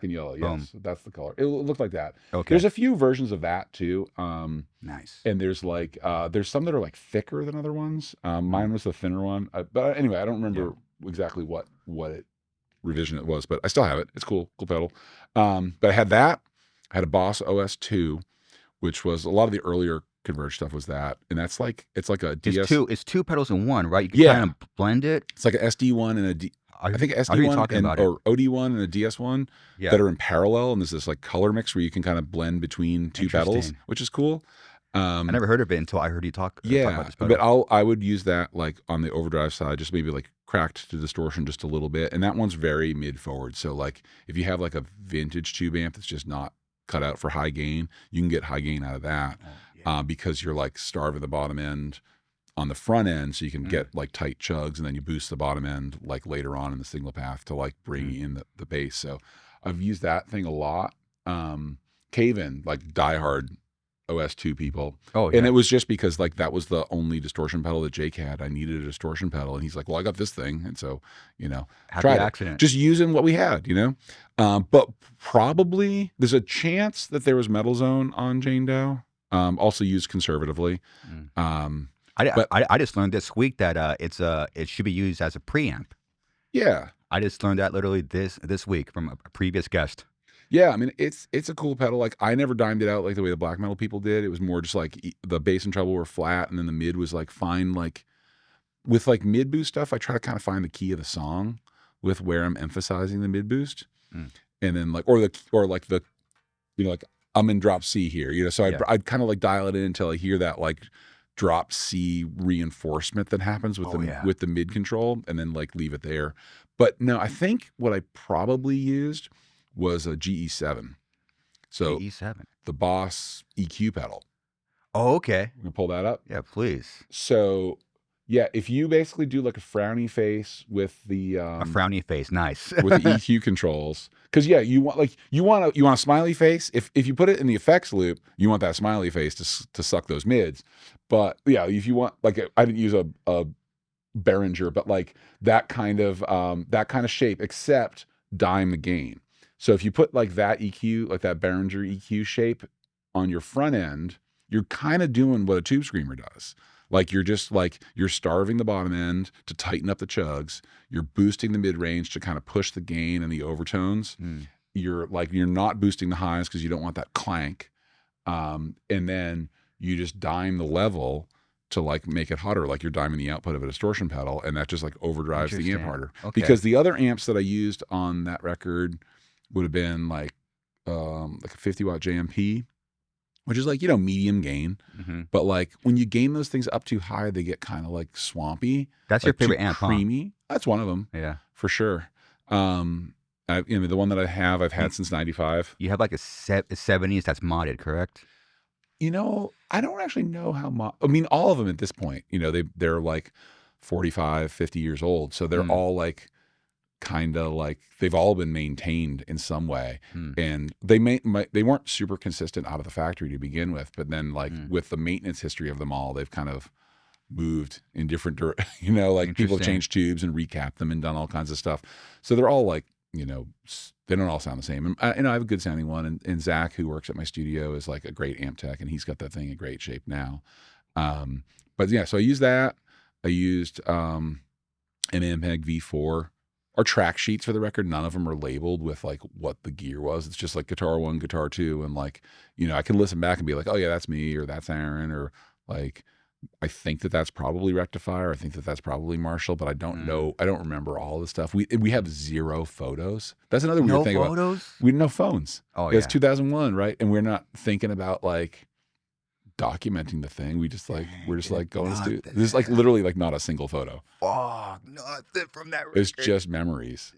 and yellow. Yes, that's the color. It looked like that. Okay. There's a few versions of that too. Nice. And there's like there's some that are like thicker than other ones. Mine was the thinner one. But anyway, I don't remember exactly what revision it was, but I still have it. It's cool pedal. But I had that. I had a Boss OS 2, which was a lot of the earlier Converge stuff was that, and that's like it's like a DS. It's 2 pedals in one, right? You can kind of blend it. It's like an SD1 and a I think SD1 or OD1 and a DS1 that are in parallel, and there's this like color mix where you can kind of blend between 2 pedals, which is cool. I never heard of it until I heard you talk about this But pedal. I would use that like on the overdrive side, just maybe like cracked to distortion just a little bit, and that one's very mid forward. So like if you have like a vintage tube amp that's just not cut out for high gain, you can get high gain out of that because you're like starving the bottom end on the front end, so you can get like tight chugs, and then you boost the bottom end like later on in the signal path to like bring in the bass. So I've used that thing a lot. Cave-In, like diehard OS2 people. Oh, yeah. And it was just because like that was the only distortion pedal that Jake had. I needed a distortion pedal, and he's like, well, I got this thing. And so, happy accident. Just using what we had, but probably there's a chance that there was Metal Zone on Jane Doe, also used conservatively. I just learned this week that it should be used as a preamp. Yeah, I just learned that literally this week from a previous guest. Yeah, I mean it's a cool pedal. Like I never dimed it out like the way the black metal people did. It was more just like the bass and treble were flat, and then the mid was like fine. Like with like mid boost stuff, I try to kind of find the key of the song with where I'm emphasizing the mid boost, and then like like I'm in drop C here, so I'd kind of like dial it in until I hear that like drop C reinforcement that happens with with the mid control, and then like leave it there. But no, I think what I probably used was a GE7. So GE7, the Boss EQ pedal. Oh, okay. You can pull that up. Yeah, please. So yeah, if you basically do like a frowny face with the a frowny face, nice. with the EQ controls, Because yeah, you want a smiley face. If you put it in the effects loop, you want that smiley face to suck those mids. But yeah, if you want like I didn't use a Behringer, but like that kind of shape, except dime the gain. So if you put like that EQ, like that Behringer EQ shape on your front end, you're kind of doing what a tube screamer does. Like you're starving the bottom end to tighten up the chugs. You're boosting the mid range to kind of push the gain and the overtones. You're not boosting the highs because you don't want that clank. And then you just dime the level to like make it hotter, like you're diming the output of a distortion pedal, and that just like overdrives the amp harder. Okay. Because the other amps that I used on that record would have been like a 50-watt JMP, which is like, medium gain. But like when you gain those things up too high, they get kind of like swampy. That's like your favorite amp, creamy. Huh? That's one of them. Yeah, for sure. The one that I've had since '95. You have like a 70s that's modded, correct? I don't actually know how I mean, all of them at this point, they're like 45, 50 years old. So they're all like kind of like they've all been maintained in some way. And they weren't super consistent out of the factory to begin with, but then like with the maintenance history of them all, they've kind of moved in different like people have changed tubes and recapped them and done all kinds of stuff. So they're all like, they don't all sound the same. And I have a good sounding one. And Zach, who works at my studio, is like a great amp tech, and he's got that thing in great shape now. But yeah, so I used that. I used an Ampeg V4. Our track sheets for the record, none of them are labeled with like what the gear was. It's just like guitar 1, guitar 2, and like, I can listen back and be like, oh yeah, that's me, or that's Aaron, or like, I think that's probably Racktifier. I think that's probably Marshall, but I don't know. I don't remember all the stuff. We have 0 photos. That's another weird thing about we had no phones. Oh yeah, it's 2001, right? And we're not thinking about like documenting the thing. We're just like going to do. This is like literally like not a single photo. Oh, nothing from that record. It's just memories.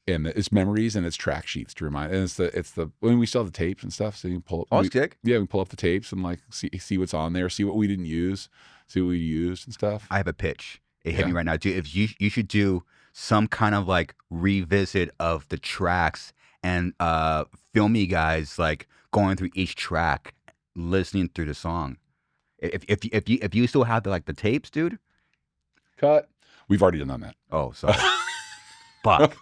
And it's memories and it's track sheets to remind. And it's the when we still have the tapes and stuff. So you can pull up. Oh, sick. Yeah, we pull up the tapes and like see what's on there, see what we didn't use, see what we used and stuff. I have a pitch. It hit me right now, dude. If you should do some kind of like revisit of the tracks and film me guys like going through each track, listening through the song. If you still have the tapes, dude. Cut. We've already done that. Oh, sorry. Fuck.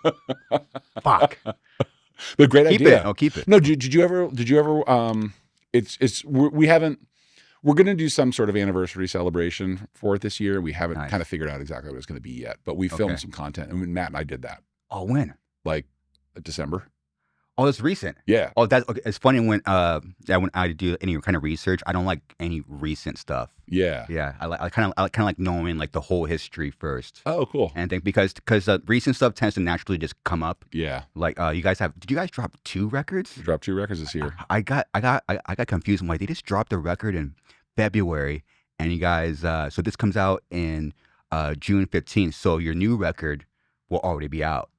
The great idea. I'll keep it. No, did you ever we're going to do some sort of anniversary celebration for it this year. We haven't kind of figured out exactly what it's going to be yet, but we filmed some content, and Matt and I did that. Oh, when? Like December. Oh, that's recent. Yeah. Oh, that's okay. It's funny when I do any kind of research, I don't like any recent stuff. Yeah. Yeah. I kind of like knowing like the whole history first. Oh, cool. And think because recent stuff tends to naturally just come up. Yeah. Like did you guys drop 2 records? We dropped 2 records this year. I got confused. I'm like, they just dropped a record in February, and you guys. So this comes out in June 15th. So your new record will already be out.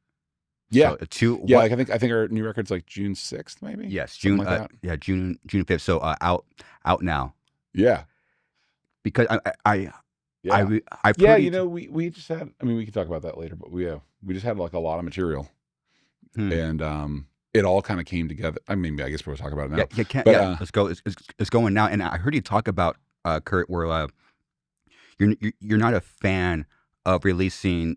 Yeah, So I think our new record's like June 6th, maybe. Yes, Something June. like that. June 5th. So out now. Yeah, because I we just had. I mean, we can talk about that later, but we just had like a lot of material, and it all kind of came together. I mean, I guess we'll talk about it now. Let's go. It's going now. And I heard you talk about Kurt, where you're not a fan of releasing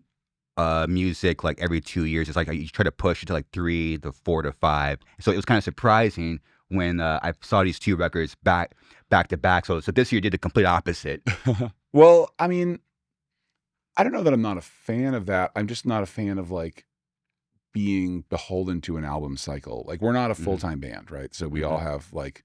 music like every 2 years. It's like you try to push it to like 3 to 4 to 5. So it was kind of surprising when I saw these 2 records back to back. So this year did the complete opposite. Well, I mean, I don't know that I'm not a fan of that. I'm just not a fan of like being beholden to an album cycle. Like we're not a full-time band, right? So we all have like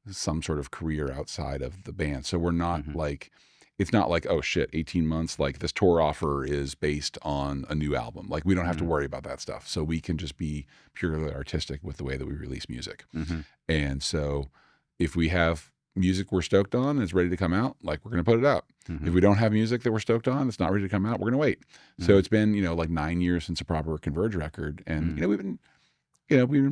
some sort of career outside of the band. So we're not like, it's not like, oh shit, 18 months, like this tour offer is based on a new album. Like we don't have to worry about that stuff. So we can just be purely artistic with the way that we release music. And so if we have music we're stoked on and it's ready to come out, like we're going to put it out. If we don't have music that we're stoked on, it's not ready to come out, we're going to wait. So it's been, like 9 years since a proper Converge record. And, we've been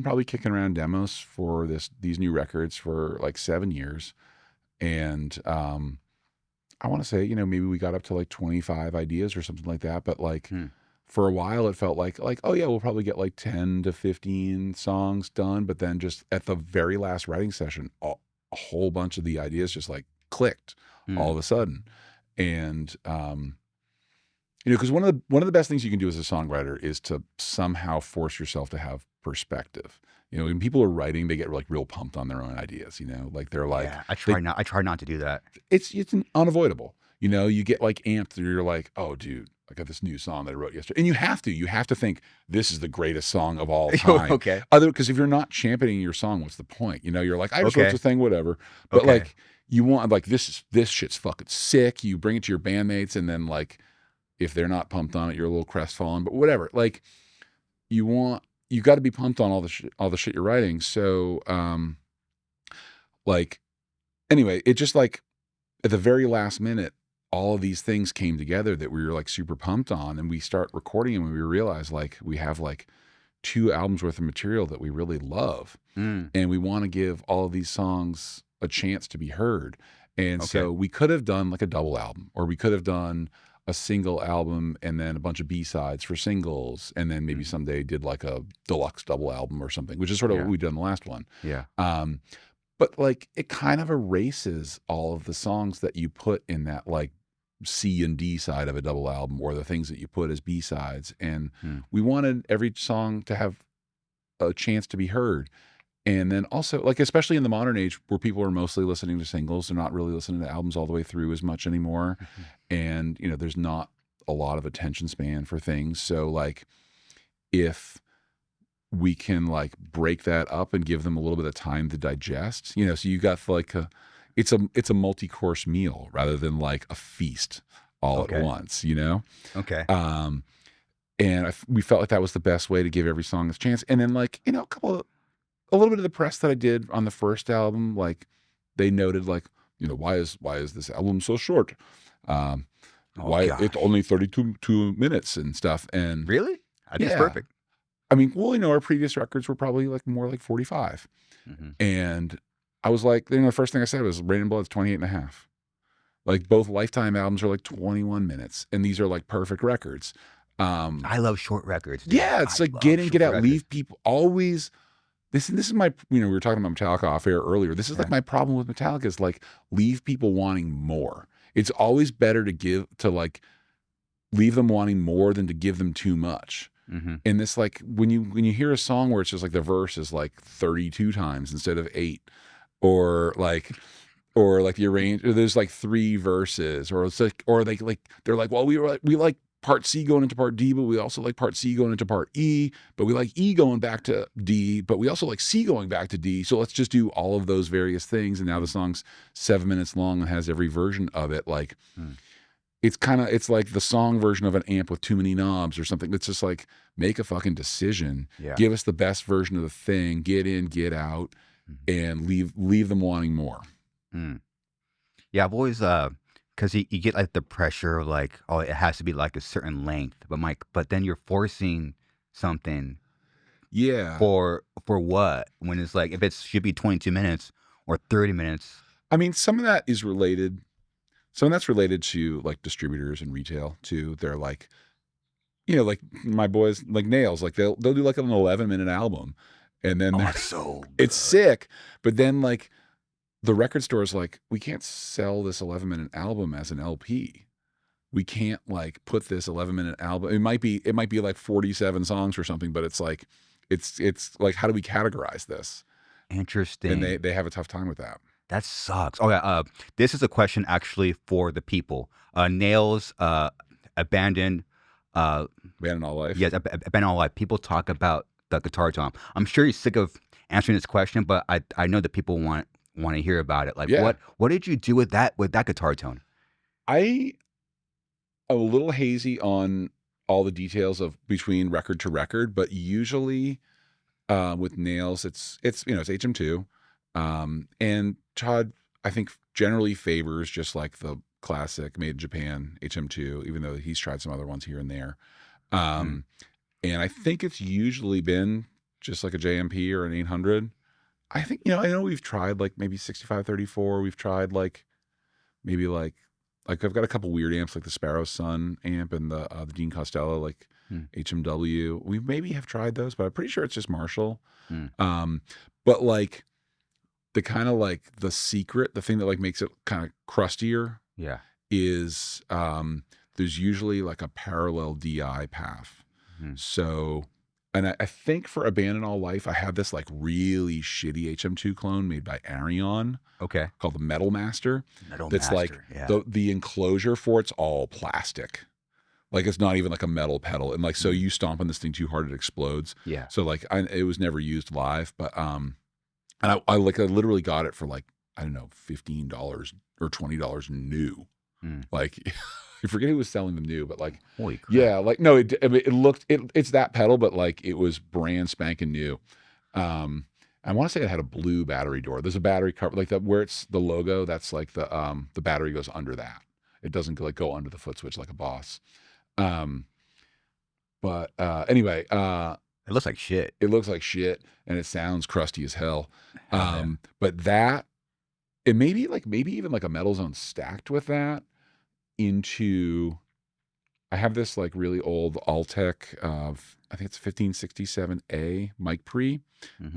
probably kicking around demos for these new records for like 7 years. And, I want to say, maybe we got up to like 25 ideas or something like that. But like, for a while it felt like oh yeah, we'll probably get like 10 to 15 songs done, but then just at the very last writing session, a whole bunch of the ideas just like clicked all of a sudden. And because one of the best things you can do as a songwriter is to somehow force yourself to have perspective. When people are writing, they get like real pumped on their own ideas. Like they're like, yeah, I try not to do that. It's unavoidable. You get like amped. You're like, oh, dude, I got this new song that I wrote yesterday, and you have to think this is the greatest song of all time. Okay. Because if you're not championing your song, what's the point? You're like, I just wrote this thing, whatever. But like, you want like this shit's fucking sick. You bring it to your bandmates, and then like, if they're not pumped on it, you're a little crestfallen. But whatever. Like, you got to be pumped on all the shit you're writing. So, like, anyway, it just like at the very last minute, all of these things came together that we were like super pumped on, and we start recording them, and we realize like we have like 2 albums worth of material that we really love, and we want to give all of these songs a chance to be heard. And so we could have done like a double album, or we could have done a single album and then a bunch of B-sides for singles, and then maybe someday did like a deluxe double album or something, which is sort of what we did in the last one. Yeah. But like it kind of erases all of the songs that you put in that like C and D side of a double album, or the things that you put as B-sides. And we wanted every song to have a chance to be heard. And then also, like, especially in the modern age where people are mostly listening to singles, they're not really listening to albums all the way through as much anymore. And, there's not a lot of attention span for things. So like, if we can like break that up and give them a little bit of time to digest, so you got like it's a multi-course meal rather than like a feast all at once, Okay. And we felt like that was the best way to give every song its chance. And then like, a little bit of the press that I did on the first album, like they noted like, why is this album so short? Why it's only 32 minutes and stuff. And really? I think it's perfect. I mean, well, our previous records were probably like more like 45. And I was like, the first thing I said was Rain and Blood's 28 and a half. Like both Lifetime albums are like 21 minutes, and these are like perfect records. I love short records. Dude. Yeah, it's like get in, get out, leave people always. This is my, we were talking about Metallica off air earlier. This is like my problem with Metallica is like leave people wanting more. It's always better to leave them wanting more than to give them too much. And this, like, when you hear a song where it's just like the verse is like 32 times instead of 8, or like the arrange, or there's like 3 verses, or it's like, or they're like, well, we like part C going into part D, but we also like part C going into part E, but we like E going back to D, but we also like C going back to D. So let's just do all of those various things. And now the song's 7 minutes long and has every version of it. Like, it's like the song version of an amp with too many knobs or something. It's just like, make a fucking decision. Give us the best version of the thing. Get in, get out, and leave them wanting more. Yeah, I've always because you get like the pressure of like, oh, it has to be like a certain length, but then you're forcing something. Yeah. For what? When it's like, if it should be 22 minutes or 30 minutes. I mean, some of that is related. Some of that's related to like distributors and retail too. They're like, like my boys, like Nails, like they'll do like an 11-minute album, and then it's sick. But then like the record store's like, we can't sell this 11-minute album as an LP. We can't like put this 11-minute album. It might be like 47 songs or something, but it's like, it's like, how do we categorize this? Interesting. And they have a tough time with that. That sucks. Oh yeah. This is a question actually for the people. Nails, abandoned All Life. Yes, abandoned all life. People talk about the guitar tone. I'm sure you're sick of answering this question, but I know that people want to hear about it. Like, what did you do with that guitar tone? I'm a little hazy on all the details of between record to record, but usually with Nails, it's HM2. And Todd, I think, generally favors just like the classic made in Japan HM2, even though he's tried some other ones here and there. And I think it's usually been just like a JMP or an 800. I think, I know we've tried like maybe 6534. We've tried like maybe like like I've got a couple weird amps like the Sparrow Sun amp and the Dean Costello like HMW. We maybe have tried those, but I'm pretty sure it's just Marshall. But like the kind of like the secret, the thing that like makes it kind of crustier, is there's usually like a parallel DI path. So, and I think for Abandon All Life, I have this like really shitty HM2 clone made by Arion. Called the Metal Master. That's like the enclosure for it's all plastic. Like it's not even like a metal pedal. And like, so you stomp on this thing too hard, it explodes. So like it was never used live, but and I literally got it for like, I don't know, $15 or $20 new. Like I forget who was selling them new, but like, holy crap. Yeah, like no, it's that pedal, but like it was brand spanking new. I want to say it had a blue battery door. There's a battery cover like that where it's the logo. That's like the battery goes under that. It doesn't like go under the foot switch like a Boss. But anyway, it looks like shit. It looks like shit, and it sounds crusty as hell. But that it maybe even like a Metal Zone stacked with that into. I have this like really old Altec of I think it's 1567A mic pre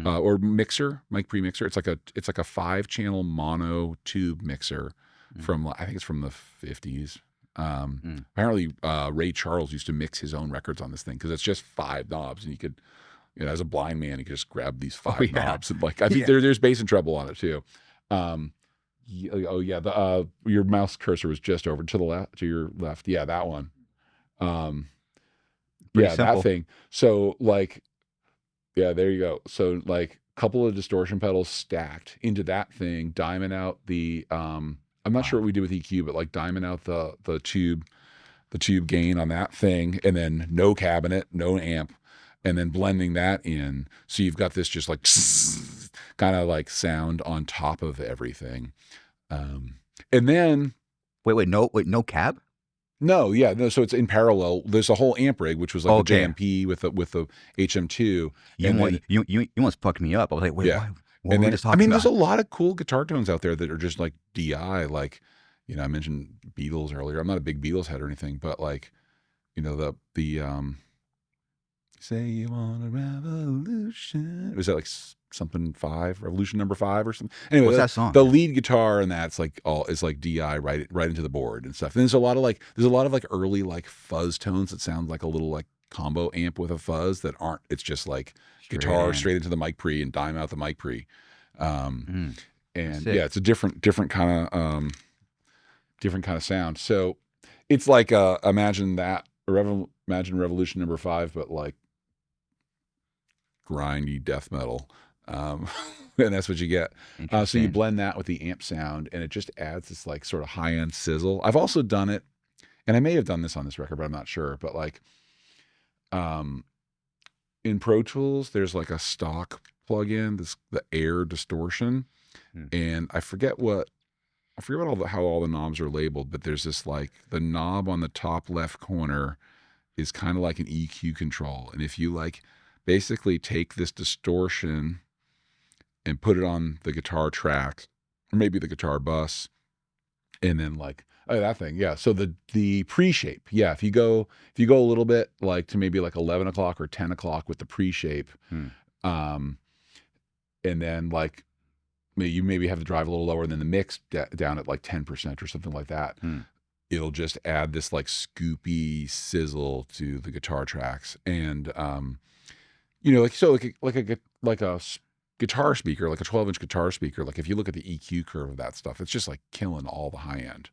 or mixer, mic pre mixer. It's like a 5-channel mono tube mixer from I think it's from the 50s. Apparently Ray Charles used to mix his own records on this thing because it's just 5 knobs and you could, as a blind man, you could just grab these 5 knobs and like I think there's bass and treble on it too. Your mouse cursor was just over to the left, to your left. Yeah, that one. That thing. So like, yeah, there you go. So like a couple of distortion pedals stacked into that thing, diamond out the, I'm not sure what we did with EQ, but like diamond out the tube gain on that thing, and then no cabinet, no amp, and then blending that in. So you've got this just like kind of like sound on top of everything. And then no cab? No, so it's in parallel. There's a whole amp rig, which was like the JMP with the HM2. You almost fucked me up. I was like, wait, why? And then, I mean, there's a lot of cool guitar tones out there that are just like DI. Like, I mentioned Beatles earlier. I'm not a big Beatles head or anything, but like, the say you want a revolution. Was that like something 5, Revolution number 5 or something? Anyway, what's that song? The lead guitar and that's like is like DI right into the board and stuff. And there's a lot of like early like fuzz tones that sound like a little like combo amp with a fuzz that aren't. It's just like guitar straight into the mic pre and dime out the mic pre. And it's a different kind of sound. So it's like imagine Revolution number 5, but like grindy death metal. And that's what you get. So you blend that with the amp sound and it just adds this like sort of high-end sizzle. I've also done it, and I may have done this on this record, but I'm not sure. But like in Pro Tools, there's like a stock plugin, the air distortion. And I forget how all the knobs are labeled, but there's this like the knob on the top left corner is kind of like an EQ control. And if you like basically take this distortion and put it on the guitar track or maybe the guitar bus and then like that thing. Yeah. So the pre-shape. Yeah. If you go a little bit like to maybe like 11 o'clock or 10 o'clock with the pre-shape, and then like you maybe have to drive a little lower than the mix down at like 10% or something like that. It'll just add this like scoopy sizzle to the guitar tracks. And, like a guitar speaker, like a 12-inch guitar speaker, like if you look at the EQ curve of that stuff, it's just like killing all the high end,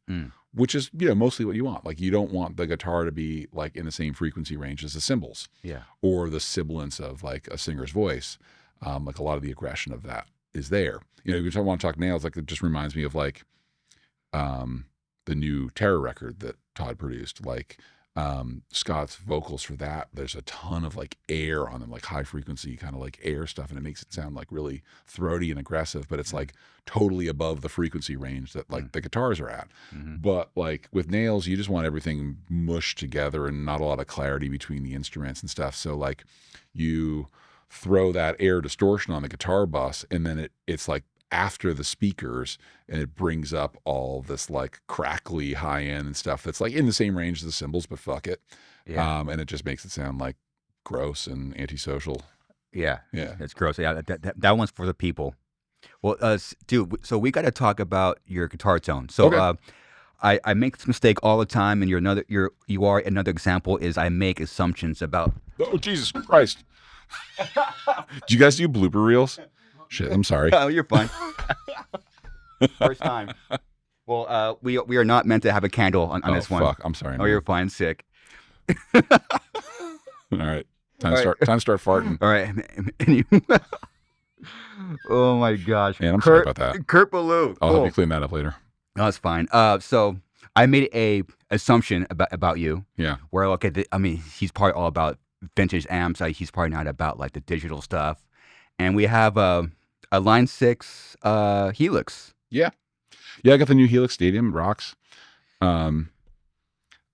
which is, mostly what you want. Like you don't want the guitar to be like in the same frequency range as the cymbals or the sibilance of like a singer's voice. Like a lot of the aggression of that is there. If I want to talk nails, like it just reminds me of like the new Terror record that Todd produced, like Scott's vocals for that. There's a ton of like air on them, like high frequency kind of like air stuff, and it makes it sound like really throaty and aggressive, but it's like totally above the frequency range that like the guitars are at. But like with nails, you just want everything mushed together and not a lot of clarity between the instruments and stuff. So like you throw that air distortion on the guitar bus, and then it's like after the speakers, and it brings up all this like crackly high end and stuff that's like in the same range as the cymbals, but fuck it. Yeah. And it just makes it sound like gross and antisocial. Yeah. Yeah. It's gross. Yeah. That one's for the people. Well, dude, so we got to talk about your guitar tone. So, Okay. I make this mistake all the time, and you are another example. Is I make assumptions about. Oh, Jesus Christ. Do you guys do blooper reels? Shit, I'm sorry. Oh, you're fine. First time. Well, we are not meant to have a candle on this one. Fuck. I'm sorry. Oh, you're fine. Sick. All right. Time to start farting. All right. Oh my gosh. Man, I'm sorry about that. Kurt Ballou. I'll help you clean that up later. No, that's fine. So I made a assumption about you. Yeah. Where he's probably all about vintage amps. He's probably not about like the digital stuff. And we have a Line 6 Helix. Yeah. Yeah, I got the new Helix Stadium. It rocks. Fuck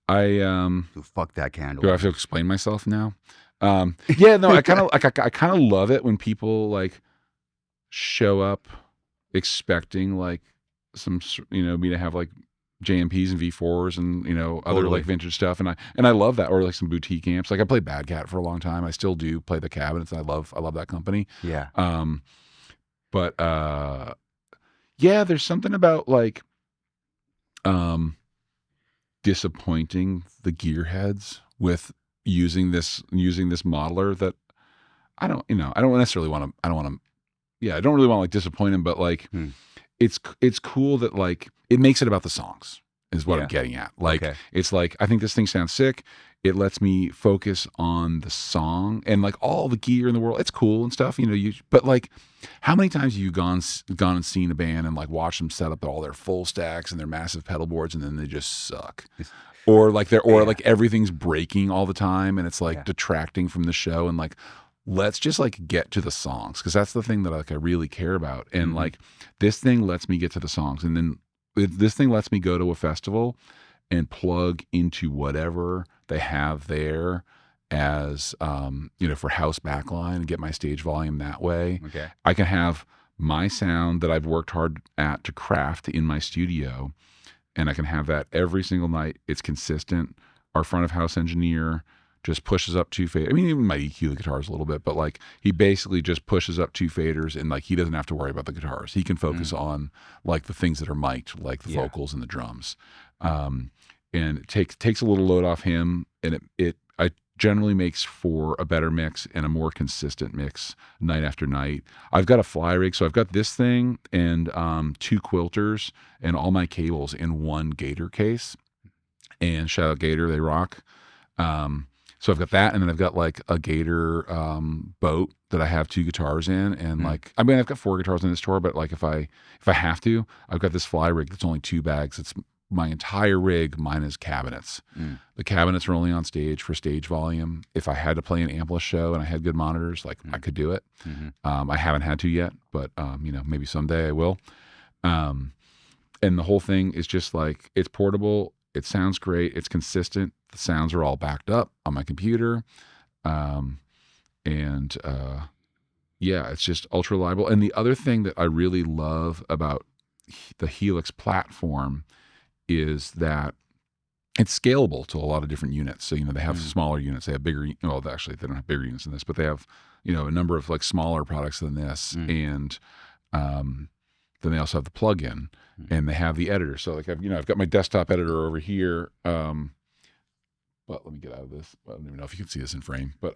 that candle. Do I have to explain myself now? Yeah, no, I kind of love it when people like show up expecting like some, me to have like JMPs and V4s and other like vintage stuff, and I love that, or like some boutique amps. Like I played Bad Cat for a long time. I still do play the cabinets. I love that company. Yeah. But yeah, there's something about like disappointing the gearheads with using this modeler that I don't necessarily want to. I don't really want to like disappoint him, but like it's cool that like it makes it about the songs is what I'm getting at. Like it's like I think this thing sounds sick. It lets me focus on the song and like all the gear in the world. It's cool and stuff, but like how many times have you gone and seen a band and like watched them set up all their full stacks and their massive pedal boards and then they just suck? Or like like everything's breaking all the time and it's like detracting from the show, and like let's just like get to the songs, because that's the thing that like I really care about. And like this thing lets me get to the songs, and then this thing lets me go to a festival and plug into whatever they have there as for house backline and get my stage volume that way. Okay. I can have my sound that I've worked hard at to craft in my studio, and I can have that every single night. It's consistent. Our front of house engineer just pushes up 2 faders. I mean, even my EQ the guitars a little bit, but like he basically just pushes up 2 faders, and like he doesn't have to worry about the guitars. He can focus on like the things that are mic'd, like the vocals and the drums. And it takes a little load off him, and it generally makes for a better mix and a more consistent mix night after night. I've got a fly rig, so I've got this thing and 2 quilters and all my cables in one Gator case. And shout out Gator, they rock. So I've got that, and then I've got like a Gator boat that I have 2 guitars in, and like I've got 4 guitars in this tour, but like if I have to, I've got this fly rig that's only 2 bags. It's my entire rig minus cabinets. The cabinets are only on stage for stage volume. If I had to play an ampless show and I had good monitors, like I could do it. I haven't had to yet, but maybe someday I will. And the whole thing is just like, it's portable. It sounds great. It's consistent. The sounds are all backed up on my computer. It's just ultra reliable. And the other thing that I really love about the Helix platform is that it's scalable to a lot of different units. So, they have smaller units, they have bigger, well, actually they don't have bigger units than this, but they have, a number of like smaller products than this. And then they also have the plug-in and they have the editor. So like, I've got my desktop editor over here. But let me get out of this. I don't even know if you can see this in frame, but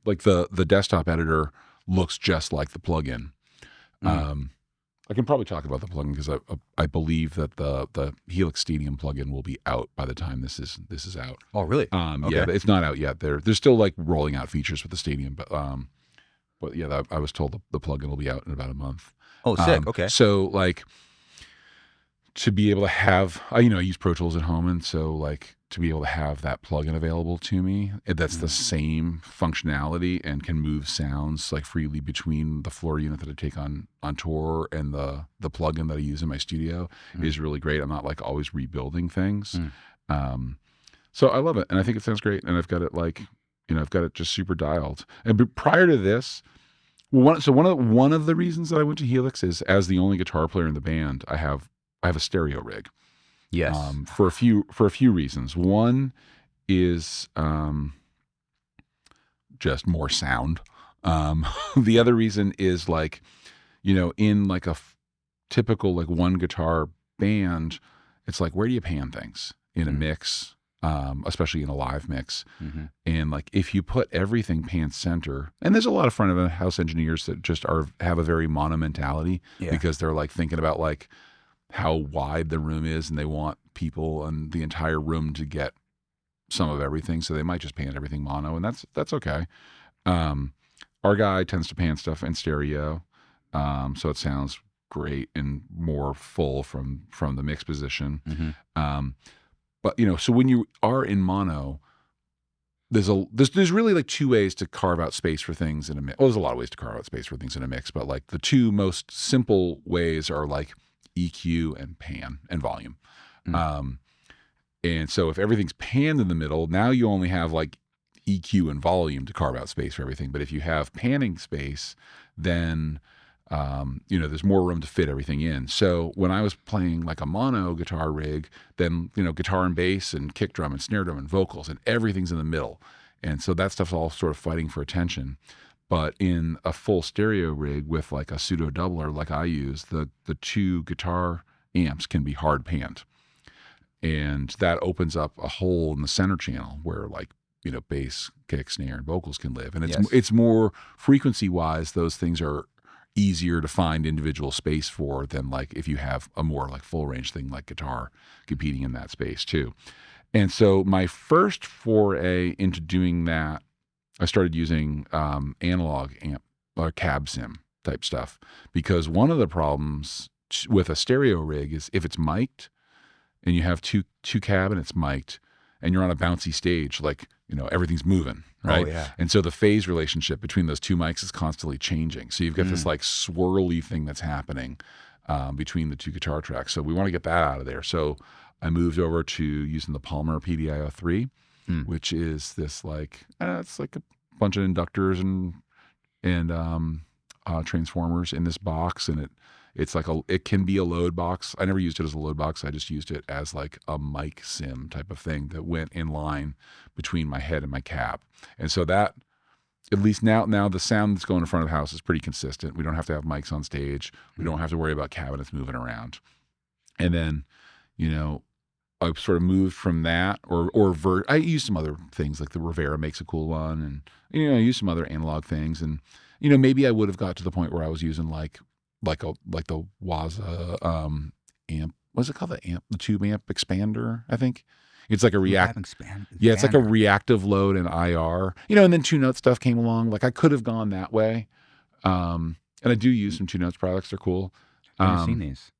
like the desktop editor looks just like the plug-in. I can probably talk about the plugin because I believe that the Helix Stadium plugin will be out by the time this is out. Oh, really? Okay. Yeah, it's not out yet. They're still like rolling out features with the Stadium, but yeah, I was told the plugin will be out in about a month. Oh, sick. Okay. So like to be able to have, I use Pro Tools at home, and so like to be able to have that plugin available to me, that's the same functionality and can move sounds like freely between the floor unit that I take on tour and the plugin that I use in my studio is really great. I'm not like always rebuilding things. So I love it, and I think it sounds great, and I've got it like, I've got it just super dialed. And prior to this, Well, one of the reasons that I went to Helix is, as the only guitar player in the band, I have a stereo rig. Yes. For a few reasons. One is just more sound. The other reason is like, in like a typical like one guitar band, it's like, where do you pan things in a mix, especially in a live mix? And like, if you put everything pan center, and there's a lot of front of house engineers that just have a very mono mentality, because they're like thinking about like how wide the room is, and they want people and the entire room to get some of everything, so they might just pan everything mono, and that's okay. Our guy tends to pan stuff in stereo, so it sounds great and more full from the mix position. But so when you are in mono, there's really like two ways to carve out space for things in a mix. Well, there's a lot of ways to carve out space for things in a mix, but like the two most simple ways are like EQ and pan and volume. And so if everything's panned in the middle, now you only have like EQ and volume to carve out space for everything. But if you have panning space, then there's more room to fit everything in. So when I was playing like a mono guitar rig, then guitar and bass and kick drum and snare drum and vocals and everything's in the middle, and so that stuff's all sort of fighting for attention. But in a full stereo rig with like a pseudo doubler like I use, the two guitar amps can be hard panned, and that opens up a hole in the center channel where like bass, kick, snare, and vocals can live. And it's more frequency wise, those things are easier to find individual space for than like if you have a more like full range thing like guitar competing in that space too. And so my first foray into doing that, I started using analog amp or cab sim type stuff, because one of the problems with a stereo rig is if it's mic'd and you have two cab and it's mic'd and you're on a bouncy stage, like everything's moving, right? And so the phase relationship between those two mics is constantly changing. So you've got this like swirly thing that's happening between the two guitar tracks. So we want to get that out of there. So I moved over to using the Palmer PDI-03, which is this like it's like a bunch of inductors and transformers in this box, and it's like it can be a load box. I never used it as a load box. I just used it as like a mic sim type of thing that went in line between my head and my cab. And so that, at least now the sound that's going in front of the house is pretty consistent. We don't have to have mics on stage. We don't have to worry about cabinets moving around. And then, I sort of moved from that, I used some other things, like the Rivera makes a cool one, and I used some other analog things, and maybe I would have got to the point where I was using like the Waza amp. What's it called? The tube amp expander, I think. It's like a it's like a reactive load and IR. And then Two Note stuff came along. Like I could have gone that way. And I do use some Two Notes products. They're cool. I've seen these.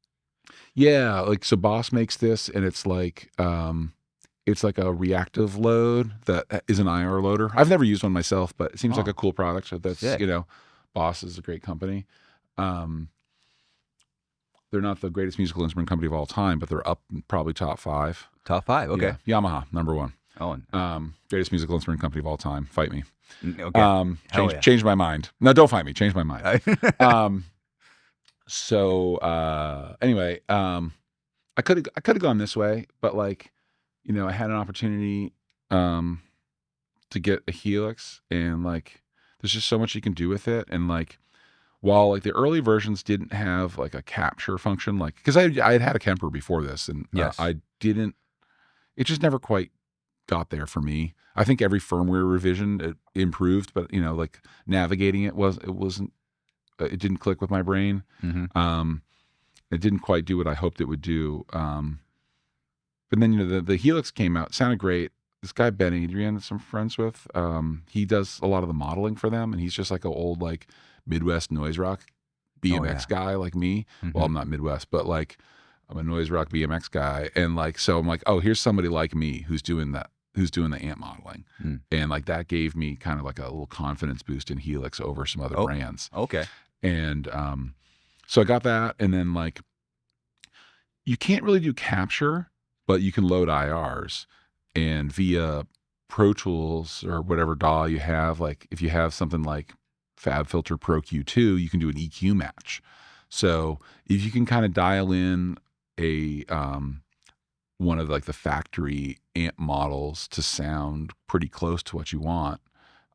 Yeah, like so Boss makes this, and it's like a reactive load that is an IR loader. I've never used one myself, but it seems like a cool product. So that's sick. Boss is a great company. They're not the greatest musical instrument company of all time, but they're up probably top 5. Top 5, okay. Yeah. Yamaha, number 1. Oh, greatest musical instrument company of all time. Fight me. Okay. Change my mind. No, don't fight me. Change my mind. Anyway, I could have gone this way, but like, I had an opportunity to get a Helix, and like, there's just so much you can do with it, and like, while like the early versions didn't have like a capture function, like because I had a Kemper before this, and it just never quite got there for me. I think every firmware revision it improved, but like navigating it didn't click with my brain. It didn't quite do what I hoped it would do. But then the Helix came out, sounded great. This guy Ben Adrian that I'm friends with, he does a lot of the modeling for them, and he's just like an old like Midwest noise rock BMX guy like me. Well, I'm not Midwest, but like I'm a noise rock BMX guy, and like so I'm like, oh, here's somebody like me who's doing the amp modeling, and like that gave me kind of like a little confidence boost in Helix over some other brands. Okay. And so I got that, and then like you can't really do capture, but you can load IRs, and via Pro Tools or whatever DAW you have, like if you have something like FabFilter Pro Q2, you can do an EQ match. So if you can kind of dial in a one of like the factory amp models to sound pretty close to what you want,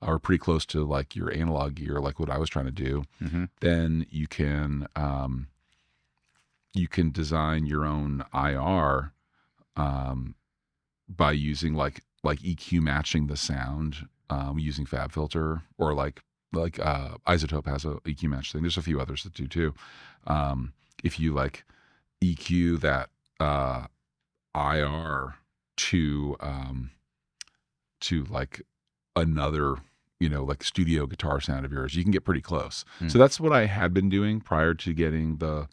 or pretty close to like your analog gear, like what I was trying to do, then you can design your own IR by using like EQ matching the sound using FabFilter, or like Isotope has a EQ match thing. There's a few others that do too. If you like EQ that IR to like another, like studio guitar sound of yours, you can get pretty close. So that's what I had been doing prior to getting the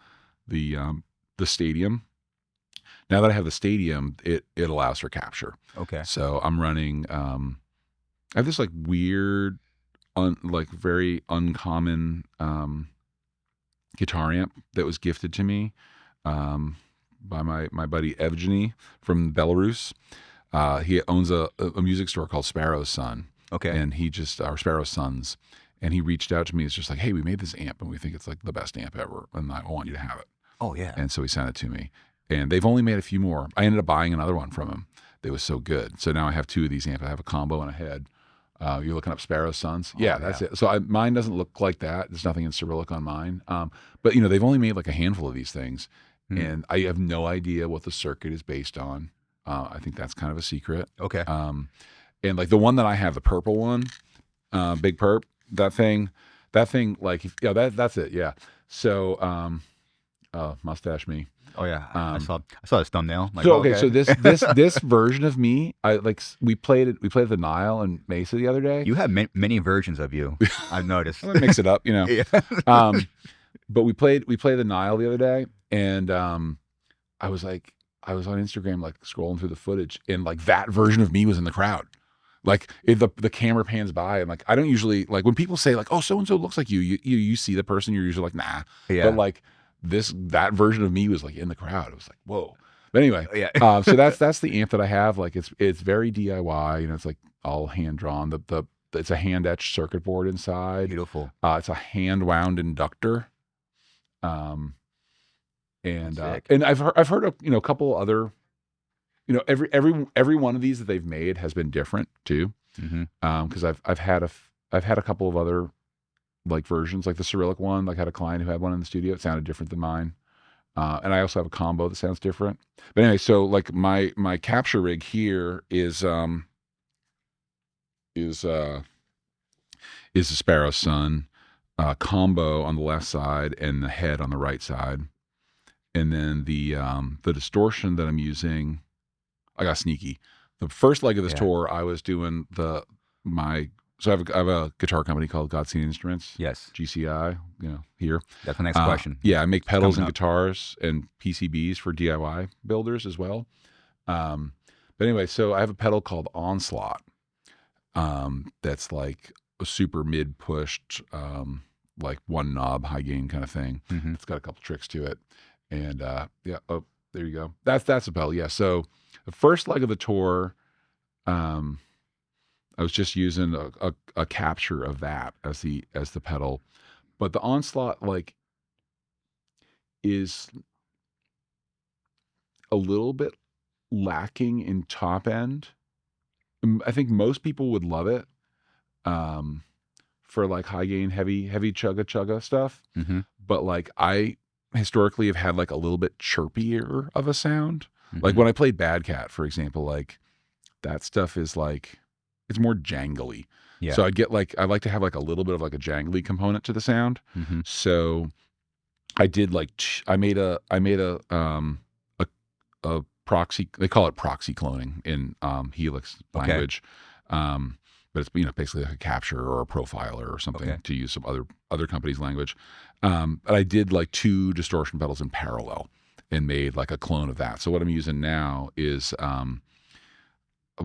Stadium. Now that I have the Stadium, it allows for capture. Okay. So I'm running. I have this like weird, like very uncommon guitar amp that was gifted to me by my buddy Evgeny from Belarus. He owns a music store called Sparrow's Son. Okay. And our Sparrow's Sons, and he reached out to me. It's just like, hey, we made this amp and we think it's like the best amp ever, and I want you to have it. Oh yeah. And so he sent it to me, and they've only made a few more. I ended up buying another one from him. It was so good. So now I have two of these amps. I have a combo and a head. You're looking up Sparrow's Sons? Yeah, that's it. So mine doesn't look like that. There's nothing in Cyrillic on mine. But they've only made like a handful of these things, and I have no idea what the circuit is based on. I think that's kind of a secret. Okay. And like the one that I have, the purple one, Big Perp, that thing, like, that's it. Yeah. So, mustache me. Oh yeah. I saw this thumbnail. Like, so so this version of me, we played at the Nile and Mesa the other day. You have many versions of you. I've noticed. I mix it up, Yeah. But we played the Nile the other day, and I was on Instagram like scrolling through the footage, and like that version of me was in the crowd. Like the camera pans by, and like I don't usually, like when people say like, oh, so and so looks like you see the person, you're usually like, nah. Yeah. But like that version of me was like in the crowd. It was like, whoa. But anyway, yeah. So that's the amp that I have. Like it's very DIY. It's like all hand drawn. It's a hand etched circuit board inside. Beautiful. It's a hand wound inductor. And I've heard of a couple other, every one of these that they've made has been different too. Because I've had a couple of other like versions, like the Cyrillic one. Like I had a client who had one in the studio. It sounded different than mine. And I also have a combo that sounds different. But anyway, so like my capture rig here is a Sparrow's Son combo on the left side and the head on the right side. And then the distortion that I'm using, I got sneaky. The first leg of this tour, I was doing so I have a guitar company called Godseen Instruments. Yes. GCI, here. That's the next question. Yeah, I make pedals and guitars and PCBs for DIY builders as well. But anyway, so I have a pedal called Onslaught. That's like a super mid pushed, like one knob high gain kind of thing. It's got a couple tricks to it. And oh, there you go. That's a pedal. Yeah. So the first leg of the tour, I was just using a capture of that as the pedal, but the Onslaught like is a little bit lacking in top end. I think most people would love it for like high gain, heavy chugga stuff. But like I historically have had like a little bit chirpier of a sound. Like when I played Bad Cat, for example, like that stuff is like, it's more jangly. Yeah. So I like to have like a little bit of like a jangly component to the sound. So I did like, I made a proxy, they call it proxy cloning in Helix language. But it's, basically like a capture or a profiler or something, to use some other company's language. But I did like 2 distortion pedals in parallel and made like a clone of that. So what I'm using now is, a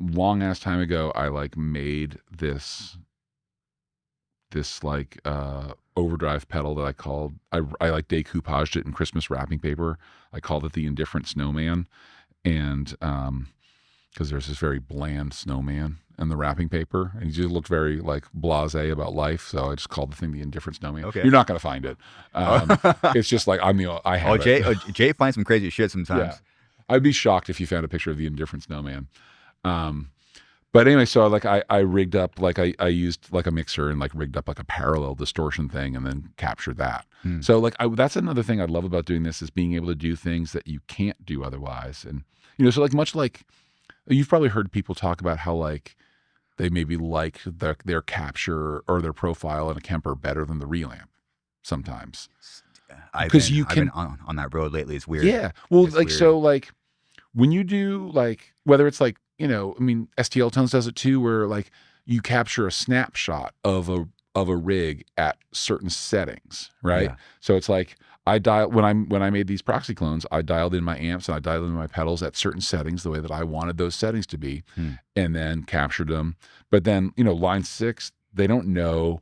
long ass time ago, I like made this like overdrive pedal that I called, I like decoupaged it in Christmas wrapping paper. I called it the Indifferent Snowman, and because there's this very bland snowman and the wrapping paper, and he just looked very like blasé about life. So I just called the thing the Indifferent Snowman. Okay. You're not going to find it. It's just like I have Jay finds some crazy shit sometimes. Yeah. I'd be shocked if you found a picture of the Indifferent Snowman. But anyway, so like I rigged up, like I used like a mixer and like rigged up like a parallel distortion thing and then captured that. So like that's another thing I love about doing this is being able to do things that you can't do otherwise. And so like much like you've probably heard people talk about how like they maybe like their capture or their profile in a Kemper better than the real amp sometimes. Because I've been on that road lately. It's weird. Yeah. Well, it's like weird. So like when you do like whether it's like STL Tones does it too, where like you capture a snapshot of a rig at certain settings, right? Yeah. So it's like when I made these proxy clones, I dialed in my amps and I dialed in my pedals at certain settings the way that I wanted those settings to be, and then captured them. But then line 6, they don't know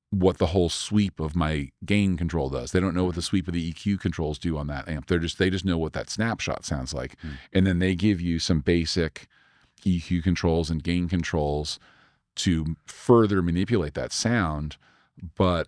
what the whole sweep of my gain control does. They don't know what the sweep of the EQ controls do on that amp. They just know what that snapshot sounds like. And then they give you some basic EQ controls and gain controls to further manipulate that sound, but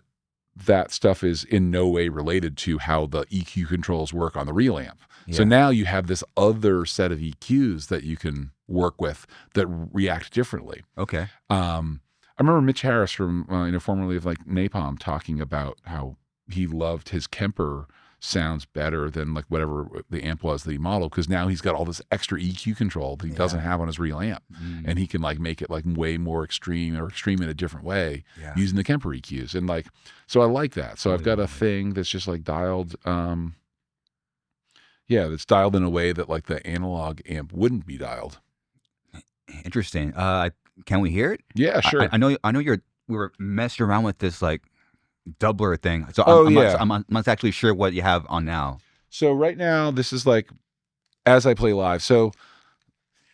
that stuff is in no way related to how the EQ controls work on the real amp. Yeah. So now you have this other set of EQs that you can work with that react differently. Okay. I remember Mitch Harris from formerly of like Napalm talking about how he loved his Kemper sounds better than like whatever the amp was that he modeled, because now he's got all this extra EQ control that he doesn't have on his real amp, and he can like make it like way more extreme or extreme in a different way using the Kemper EQs, and like so I like that. So I've got a thing that's just like dialed, that's dialed in a way that like the analog amp wouldn't be dialed. Interesting. Can we hear it? Yeah, sure. I know we were messing around with this like doubler thing. So I'm not actually sure what you have on now. So right now, this is like as I play live. So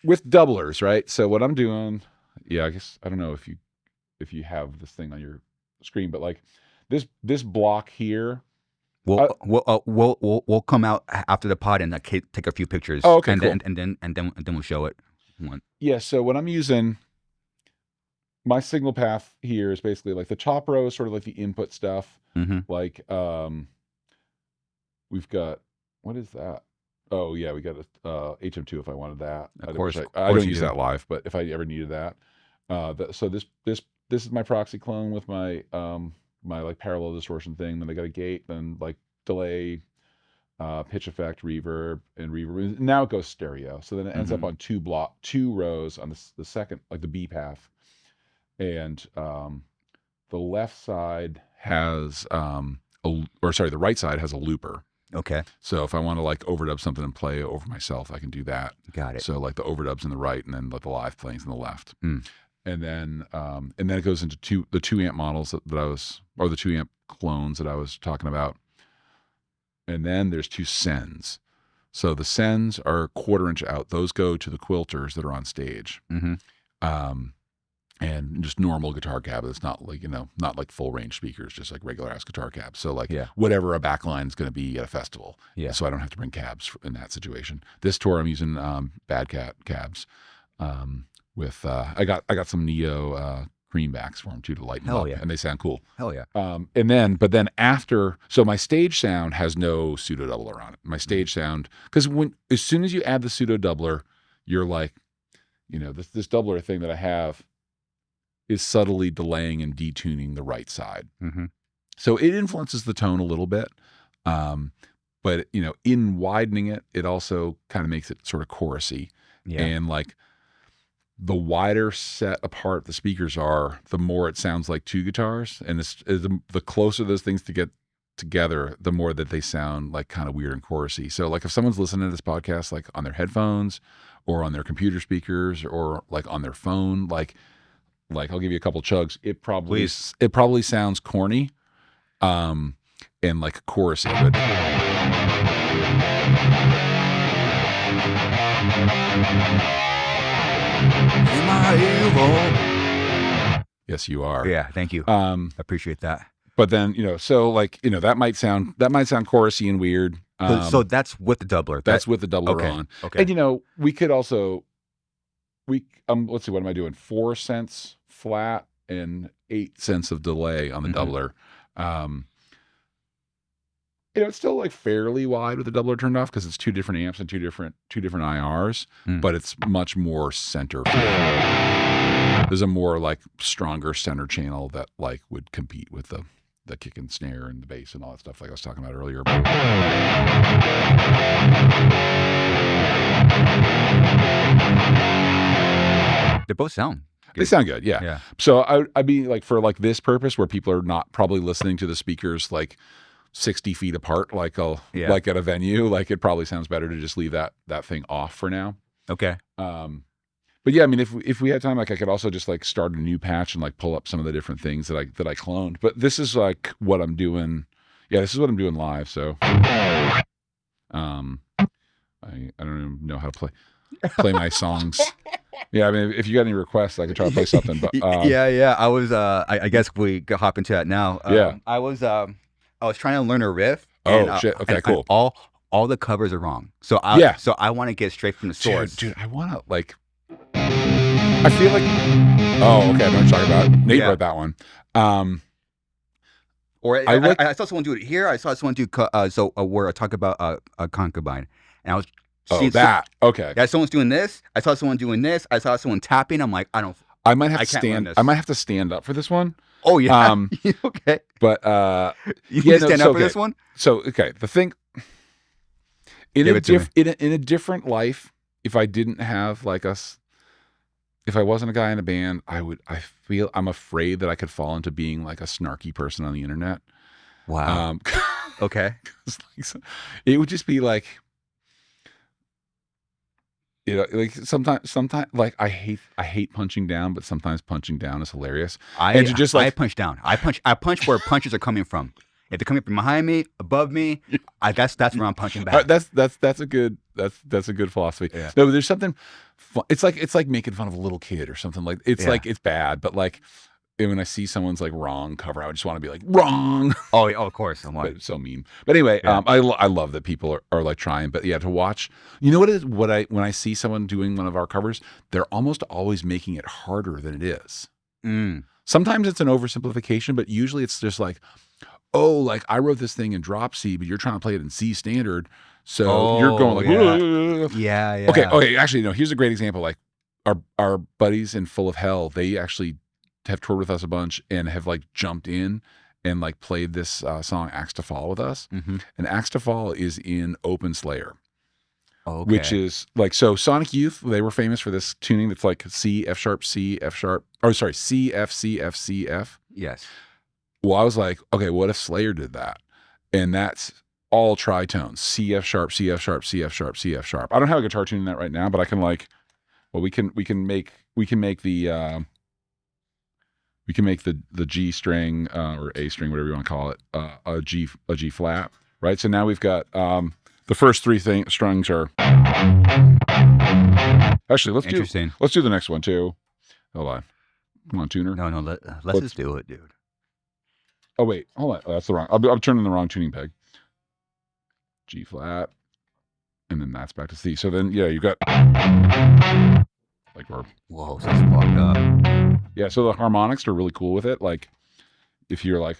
with doublers, right? So what I'm doing, I guess I don't know if you have this thing on your screen, but like this block here. We'll come out after the pod and take a few pictures. Oh, okay, and cool. then we'll show it. Yeah. So what I'm using, my signal path here is basically like the top row is sort of like the input stuff. Like we've got, what is that? Oh yeah, we got a HM2 if I wanted that. Of course, I don't use that live, but if I ever needed that. So this is my proxy clone with my my like parallel distortion thing. Then I got a gate, then like delay, pitch effect, reverb, and reverb. Now it goes stereo. So then it ends up on two rows on the second, like the B path. And the left side has the right side has a looper. Okay. So if I want to like overdub something and play over myself, I can do that. Got it. So like the overdubs in the right, and then like the live playings in the left. And then it goes into the 2 amp models the 2 amp clones that I was talking about. And then there's 2 sends. So the sends are 1/4 inch out. Those go to the quilters that are on stage. And just normal guitar cab. It's not like, not like full range speakers, just like regular ass guitar cabs. So like whatever a backline is going to be at a festival. Yeah. So I don't have to bring cabs in that situation. This tour I'm using Bad Cat cabs. With I got some Neo greenbacks for them too to lighten them up, and they sound cool. Hell yeah. But then after, so my stage sound has no pseudo doubler on it. My stage sound, because as soon as you add the pseudo doubler, you're like, this doubler thing that I have is subtly delaying and detuning the right side. So it influences the tone a little bit. But in widening it, it also kind of makes it sort of chorusy. Yeah. And like the wider set apart the speakers are, the more it sounds like 2 guitars. And the closer those things to get together, the more that they sound like kind of weird and chorusy. So like if someone's listening to this podcast like on their headphones or on their computer speakers or like on their phone, like I'll give you a couple chugs. It probably sounds corny, and like chorusy. But am I evil? Yes, you are. Yeah, thank you. I appreciate that. But then so like that might sound chorusy and weird. So that's with the doubler. That's with the doubler on. Okay. And we could also let's see, what am I doing? 4 cents flat and 8 cents of delay on the doubler. It's still like fairly wide with the doubler turned off because it's 2 different amps and two different IRs, but it's much more center. There's a more like stronger center channel that like would compete with the kick and snare and the bass and all that stuff like I was talking about earlier. They both sound good. They sound good, yeah. So I'd be like, for like this purpose where people are not probably listening to the speakers like 60 feet apart, like like at a venue, like it probably sounds better to just leave that thing off for now. Okay. But yeah, I mean, if we had time, like I could also just like start a new patch and like pull up some of the different things that I cloned. But this is like what I'm doing. Yeah, this is what I'm doing live. So, I don't even know how to play my songs. Yeah, I mean, if you got any requests, I could try to play something. But yeah. I was. I guess we could hop into that now. I was trying to learn a riff. Oh shit! Okay, cool. And all the covers are wrong. So I want to get straight from the source. Dude, I want to like. I feel like. Oh, okay. I know what you're talking about. Nate wrote that one. I saw someone do it here. I saw someone do where I talk about a concubine, and I was. Okay. Yeah, someone's doing this. I saw someone doing this. I saw someone tapping. I'm like, I might have to stand up for this one. Oh yeah. Okay. But you can stand up for this one. So okay, the thing in a different life, if I didn't have like us, if I wasn't a guy in a band, I'm afraid that I could fall into being like a snarky person on the internet. Wow. Okay. It would just be like. Like sometimes, like I hate punching down, but sometimes punching down is hilarious. I punch down. I punch where punches are coming from. If they're coming from behind me, above me, that's where I'm punching back. That's a good philosophy. Yeah. No, but there's something. It's like making fun of a little kid or something. Like it's like it's bad, but like. And when I see someone's like wrong cover, I just want to be like wrong. Oh, of course. I'm like, so mean. But anyway, I love that people are like trying. But yeah, to watch, you know what it is? When I see someone doing one of our covers, they're almost always making it harder than it is. Sometimes it's an oversimplification, but usually it's just like, oh, like I wrote this thing in drop C, but you're trying to play it in C standard, so you're going like, yeah. Okay. Actually, no. Here's a great example. Like our buddies in Full of Hell, they actually have toured with us a bunch and have like jumped in and like played this song Axe to Fall with us. And Axe to Fall is in Open Slayer, which is like, so Sonic Youth, they were famous for this tuning that's like C, F sharp, C, F sharp, or sorry, C, F, C, F, C, F. Yes. Well, I was like, okay, what if Slayer did that? And that's all tritones, C, F sharp, C, F sharp, C, F sharp, C, F sharp. I don't have a guitar tuning that right now, but I can like, well, we can make the G string or A string, whatever you want to call it, a G flat, right? So now we've got the first 3 strings are. Actually, let's do the next one too. Hold on, come on, tuner. No, let's just do it, dude. Oh wait, hold on, that's the wrong. I'm turning the wrong tuning peg. G flat, and then that's back to C. So then, yeah, you got. Like, whoa, so it's blocked up. Yeah, so the harmonics are really cool with it. Like, if you're like,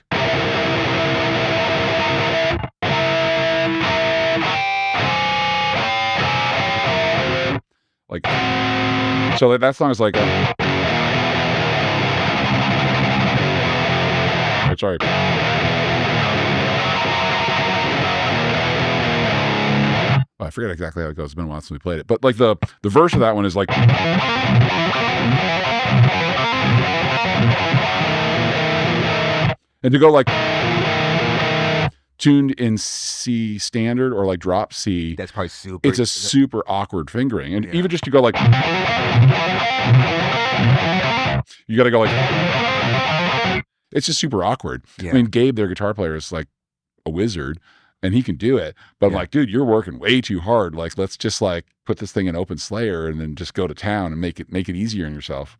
so that song is like, sorry. I forget exactly how it goes. It's been a while since we played it. But like the verse of that one is like. And to go like tuned in C standard or like drop C. That's probably super. It's a super awkward fingering. And even just to go like. You got to go like. It's just super awkward. Yeah. I mean, Gabe, their guitar player, is like a wizard. And he can do it, but I'm like, dude, you're working way too hard. Like, let's just like put this thing in Open Slayer and then just go to town and make it easier on yourself.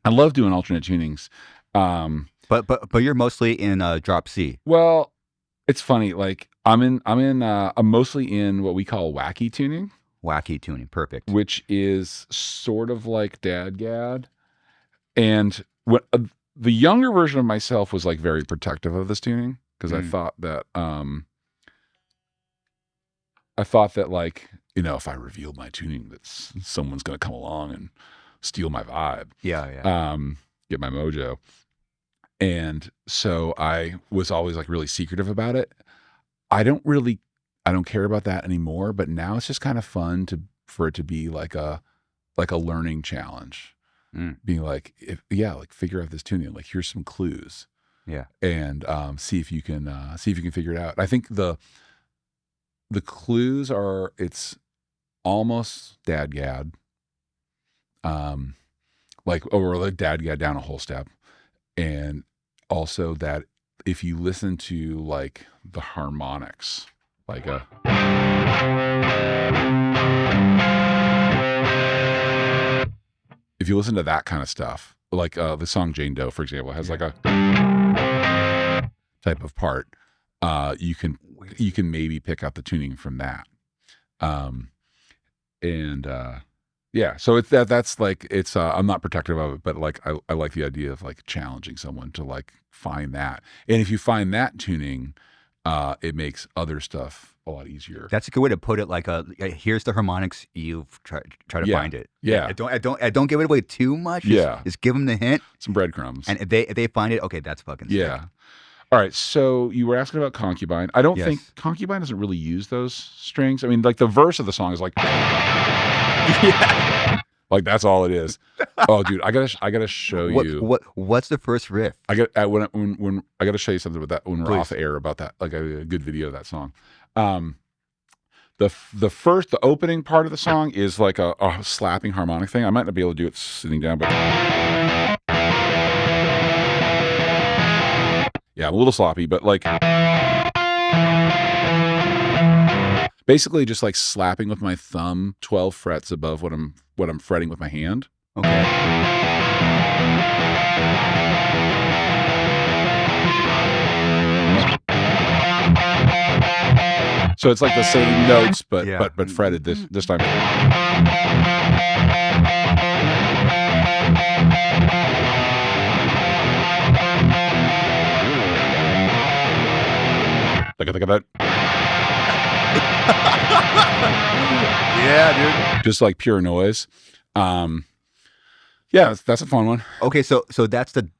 I love doing alternate tunings. But you're mostly in drop C. Well, it's funny. Like I'm mostly in what we call wacky tuning, Wacky Tuning, perfect. which is sort of like Dadgad. And what the younger version of myself was like very protective of this tuning because I thought that like, you know, if I revealed my tuning, that someone's going to come along and steal my vibe. Yeah. Get my mojo. And so I was always like really secretive about it. I don't care about that anymore, but now it's just kind of fun for it to be like a learning challenge. Being like, like figure out this tuning. Like, here's some clues. Yeah. And see if you can figure it out. I think the clues are, it's almost Dadgad. Like Dadgad down a whole step. And also that if you listen to like the harmonics, like if you listen to that kind of stuff, like the song Jane Doe, for example, has like a type of part, you can maybe pick up the tuning from that. So it's that's like, it's I'm not protective of it, but like I like the idea of like challenging someone to like find that. And if you find that tuning, it makes other stuff a lot easier. That's a good way to put it. Like here's the harmonics. You've try to find it. Yeah. I don't give it away too much. Just give them the hint. Some breadcrumbs. And if they find it, okay, that's fucking sick. Yeah. All right. So you were asking about Concubine. I don't think Concubine doesn't really use those strings. I mean, like the verse of the song is like, like that's all it is. Oh, dude, I gotta show you. What's the first riff? I got when I gotta show you something about that when we're off the air about that, like a good video of that song. The opening part of the song is like a slapping harmonic thing. I might not be able to do it sitting down, but yeah, I'm a little sloppy, but like basically just like slapping with my thumb 12 frets above what I'm fretting with my hand. Okay. So it's like the same notes, but fretted this time. Look at that. Yeah, dude. Just like pure noise. Yeah, that's a fun one. Okay, so that's the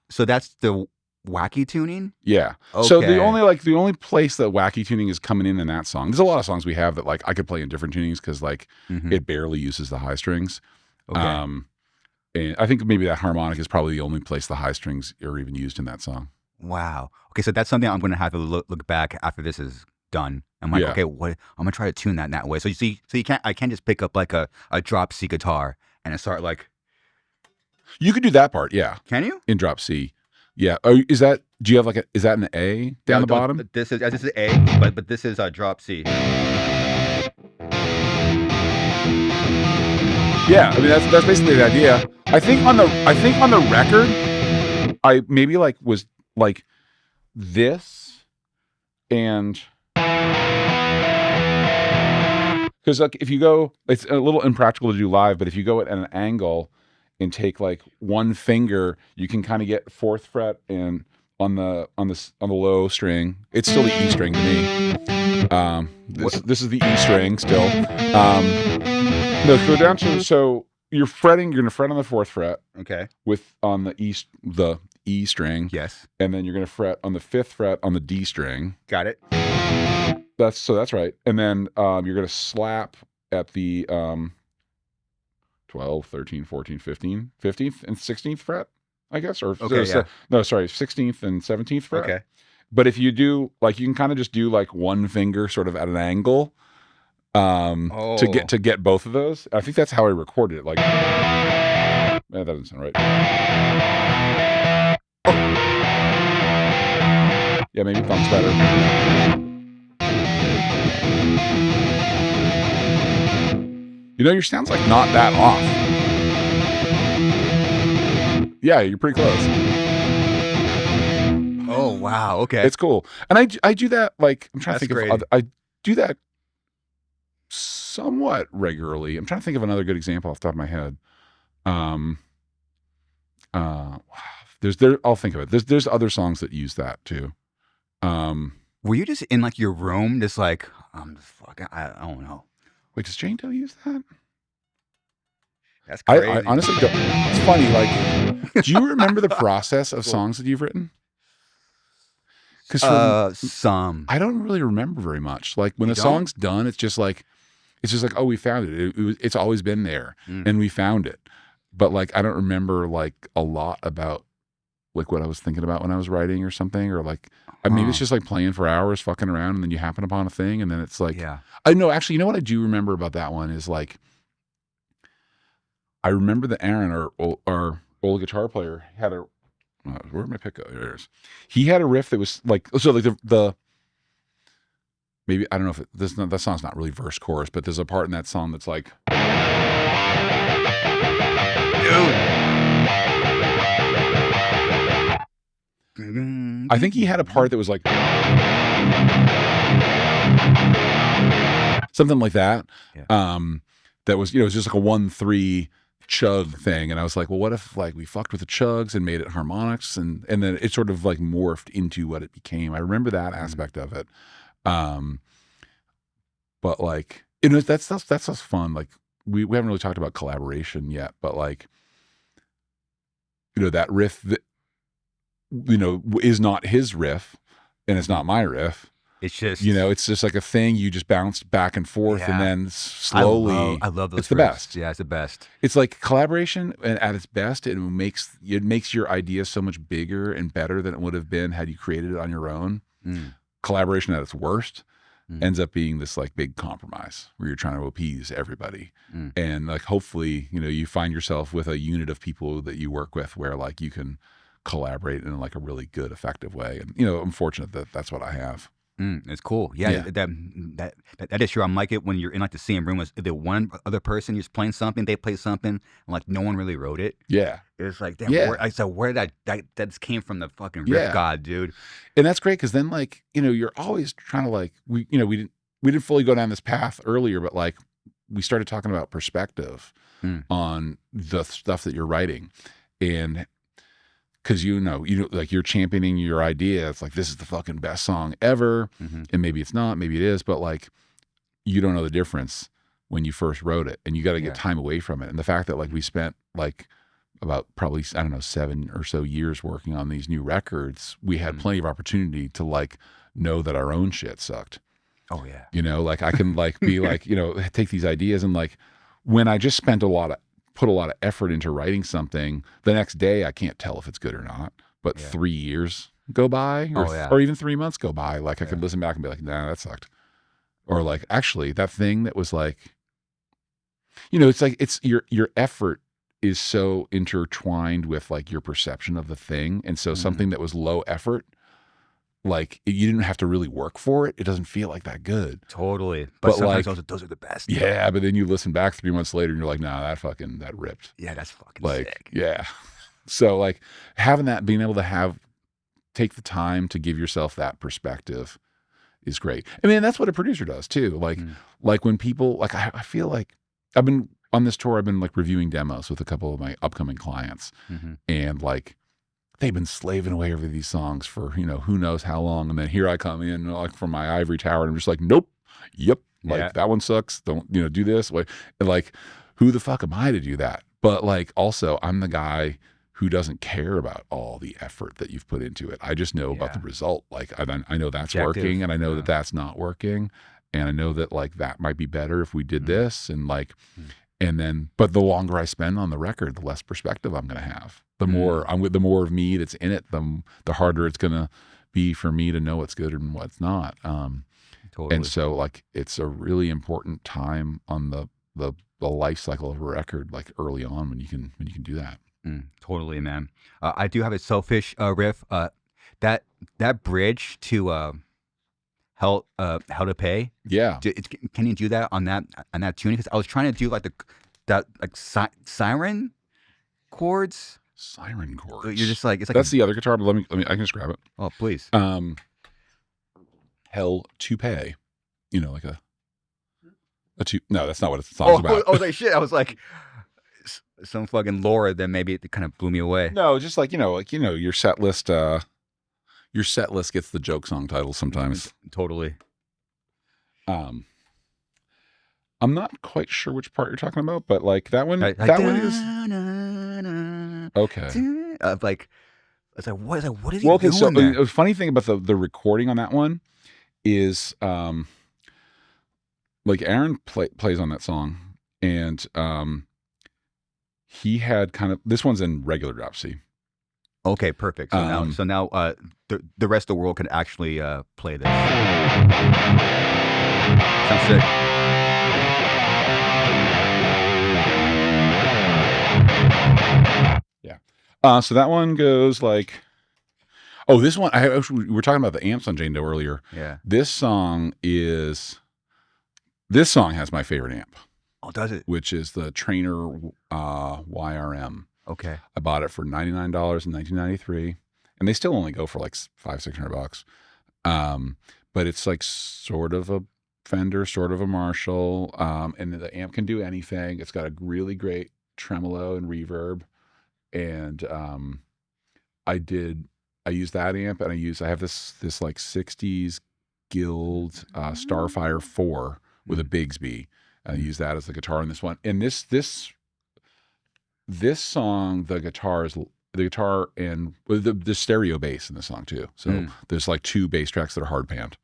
Wacky Tuning? Yeah. Okay. So the only place that Wacky Tuning is coming in that song. There's a lot of songs we have that like I could play in different tunings because like it barely uses the high strings. Okay. And I think maybe that harmonic is probably the only place the high strings are even used in that song. Wow. Okay, so that's something I'm going to have to look back after this is done. I'm like, okay, what? I'm gonna try to tune that in that way. So you see, I can't just pick up like a drop C guitar and start like. You could do that part, yeah. Can you? In drop C. Yeah. Is that an A down the bottom? This is A, but this is drop C. Yeah, I mean that's basically the idea. I think on the record, I maybe like was like this, and because like if you go, it's a little impractical to do live, but if you go at an angle and take like one finger, you can kind of get 4th fret and on the low string. It's still the E string to me. This is the E string still. No, go down to, so you're gonna fret on the 4th fret. Okay. On the E string. Yes. And then you're gonna fret on the 5th fret on the D string. Got it. That's right. And then you're gonna slap at the 12, 13, 14, 15, 15th and 16th fret, I guess. Or okay, yeah. No, sorry, 16th and 17th fret. Okay. But if you do, like, you can kind of just do like one finger sort of at an angle to get both of those. I think that's how I recorded it. Like, that doesn't sound right. Oh. Yeah, maybe thumb's better. You know, your sound's like not that off. Yeah, you're pretty close. Oh, wow. Okay. It's cool. And I do that, like, I'm trying to think of, I do that somewhat regularly. I'm trying to think of another good example off the top of my head. I'll think of it. There's other songs that use that too. Were you just in like your room, just like I'm just fucking? I don't know. Wait, does Jane Doe use that? That's crazy. I honestly don't. It's funny. Like, do you remember the process of songs that you've written? Because some I don't really remember very much. Like when You the song's done, it's just like oh, we found it. It's always been there, and we found it. But like I don't remember like a lot about like what I was thinking about when I was writing or something, or like maybe it's just like playing for hours, fucking around, and then you happen upon a thing, and then it's like, I know. Actually, you know what I do remember about that one is like, I remember that Aaron, our old guitar player, had a where'd my pick go? There it is. He had a riff that was like the maybe I don't know if that song's not really verse chorus, but there's a part in that song that's like, I think he had a part that was like something like that. That was, it was just like a 1-3 chug thing. And I was like, well, what if like we fucked with the chugs and made it harmonics, and then it sort of like morphed into what it became. I remember that aspect of it. But like, that's fun. Like we haven't really talked about collaboration yet, but like, that riff that, is not his riff and it's not my riff. It's just, it's just like a thing you just bounced back and forth, and then slowly. I love those. It's the best. Yeah, it's the best. It's like collaboration, and at its best, it makes your idea so much bigger and better than it would have been had you created it on your own. Collaboration at its worst ends up being this like big compromise where you're trying to appease everybody, and like hopefully you find yourself with a unit of people that you work with where like you can collaborate in like a really good, effective way. And I'm fortunate that that's what I have. It's cool. Yeah, that is true. I'm like it when you're in like the same room as the one other person. You're just playing something, they play something, and like no one really wrote it. Yeah, it's like where that came from, the fucking riff god, dude. And that's great because then like you're always trying to like we didn't fully go down this path earlier, but like we started talking about perspective on the stuff that you're writing, and because like you're championing your idea. It's like, this is the fucking best song ever. And maybe it's not, maybe it is, but like you don't know the difference when you first wrote it, and you got to get time away from it. And the fact that like we spent like about probably, I don't know, 7 or so years working on these new records, we had plenty of opportunity to like know that our own shit sucked. Oh yeah. Like I can like be like, take these ideas, and like when I just put a lot of effort into writing something, the next day I can't tell if it's good or not, but 3 years go by or even 3 months go by, like I could listen back and be like, nah, that sucked. Or like, actually that thing that was like, it's like, it's your effort is so intertwined with like your perception of the thing. And so something that was low effort, like you didn't have to really work for it, it doesn't feel like that good. Totally. But sometimes like, those are the best. Yeah, but then you listen back 3 months later and you're like, nah, that ripped. Yeah, that's fucking like, sick. Yeah. So like having that, being able to take the time to give yourself that perspective is great. I mean, that's what a producer does too. Like, like when people, like I feel like I've been on this tour, I've been like reviewing demos with a couple of my upcoming clients, and like, they've been slaving away over these songs for, who knows how long. And then here I come in like from my ivory tower, and I'm just like, nope. Yep. Like that one sucks. Don't, do this. Like, who the fuck am I to do that? But like, also I'm the guy who doesn't care about all the effort that you've put into it. I just know about the result. Like I know that's working, and I know that that's not working. And I know that like, that might be better if we did this. And like, and then, but the longer I spend on the record, the less perspective I'm going to have. The more the more of me that's in it, the harder it's going to be for me to know what's good and what's not. Totally. And so like, it's a really important time on the life cycle of a record, like early on when you can do that. Totally, man. I do have a selfish riff. That bridge to How to Pay. Yeah. Can you do that on that tuning? Because I was trying to do like that siren chords. Siren chords. You're just like, it's like that's the other guitar, but let me I can just grab it. Oh, please. Hell to Pay. Like a No, that's not what the song's about. I was like, shit. I was like, some fucking lore that maybe it kind of blew me away. No, just like your set list. Your set list gets the joke song titles sometimes. Totally. I'm not quite sure which part you're talking about, but like that one, one is okay. Like, I was like, what is he doing so there? The funny thing about the recording on that one is, like Aaron plays on that song, and he had this one's in regular drop C. Okay, perfect. So now the rest of the world can actually play this. Sounds sick. Yeah. So that one goes like, this one we were talking about the amps on Jane Doe earlier. Yeah. This song has my favorite amp. Oh, does it? Which is the Trainer YRM. Okay. I bought it for $99 in 1993, and they still only go for like $500-600. But it's like sort of a Fender, sort of a Marshall, and the amp can do anything. It's got a really great tremolo and reverb, and I used that amp, and I have this like 60s Guild Starfire 4 with a Bigsby. I use that as the guitar in this one, and this song, the guitar and the stereo bass in the song too. So there's like 2 bass tracks that are hard panned.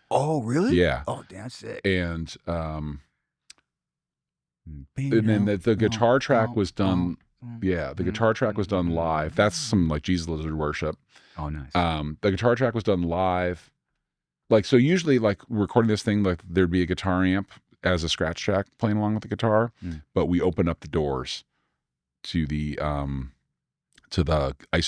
Oh, really? Yeah. Oh, damn sick. And then the guitar track was done. Yeah, the guitar track was done live. That's some like Jesus Lizard Worship. Oh, nice. The guitar track was done live. Like, so usually like recording this thing, like there'd be a guitar amp as a scratch track playing along with the guitar, but we opened up the doors to the ISO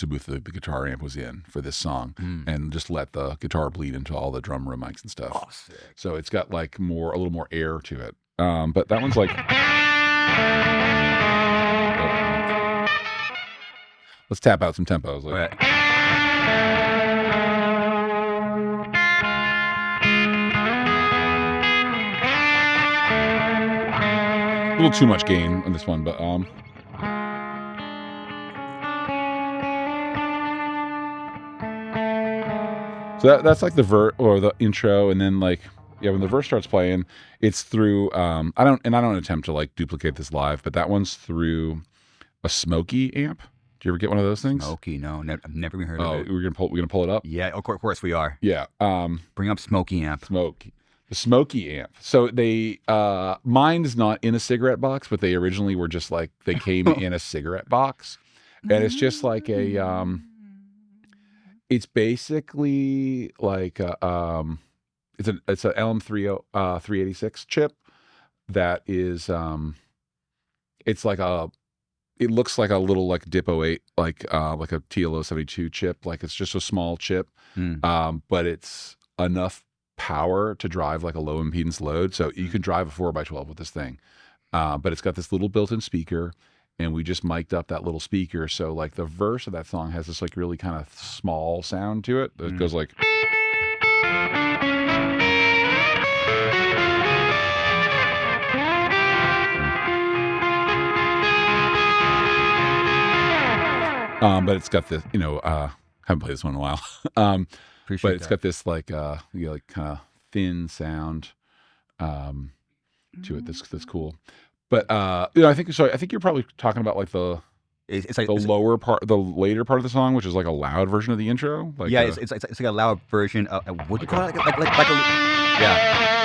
booth that the guitar amp was in for this song, and just let the guitar bleed into all the drum room mics and stuff. Oh, sick. So it's got like a little more air to it. But that one's like, let's tap out some tempos. Like, a little too much gain on this one, but so that's like the or the intro, and then like when the verse starts playing, it's through I don't attempt to like duplicate this live, but that one's through a Smoky amp. Do you ever get one of those things? Smoky, no, I've never even heard of it. We're gonna pull it up. Yeah, of course we are. Yeah. Bring up Smoky amp. The Smoky amp. So they mine is not in a cigarette box, but they originally were just like they came in a cigarette box, and it's just like a it's basically like it's an LM30 386 chip that is it's like it looks like a little like DIP 08 like a TLO 72 chip, like it's just a small chip, but it's enough power to drive like a low impedance load, so you can drive a 4x12 with this thing, but it's got this little built-in speaker, and we just mic'd up that little speaker, so like the verse of that song has this like really kind of small sound to it that goes like but it's got this, haven't played this one in a while. But it's got this like like kind of thin sound to it that's cool. But I think so. I think you're probably talking about like it's like the lower part, the later part of the song, which is like a loud version of the intro. Like it's like a loud version of what do you call it? Like yeah.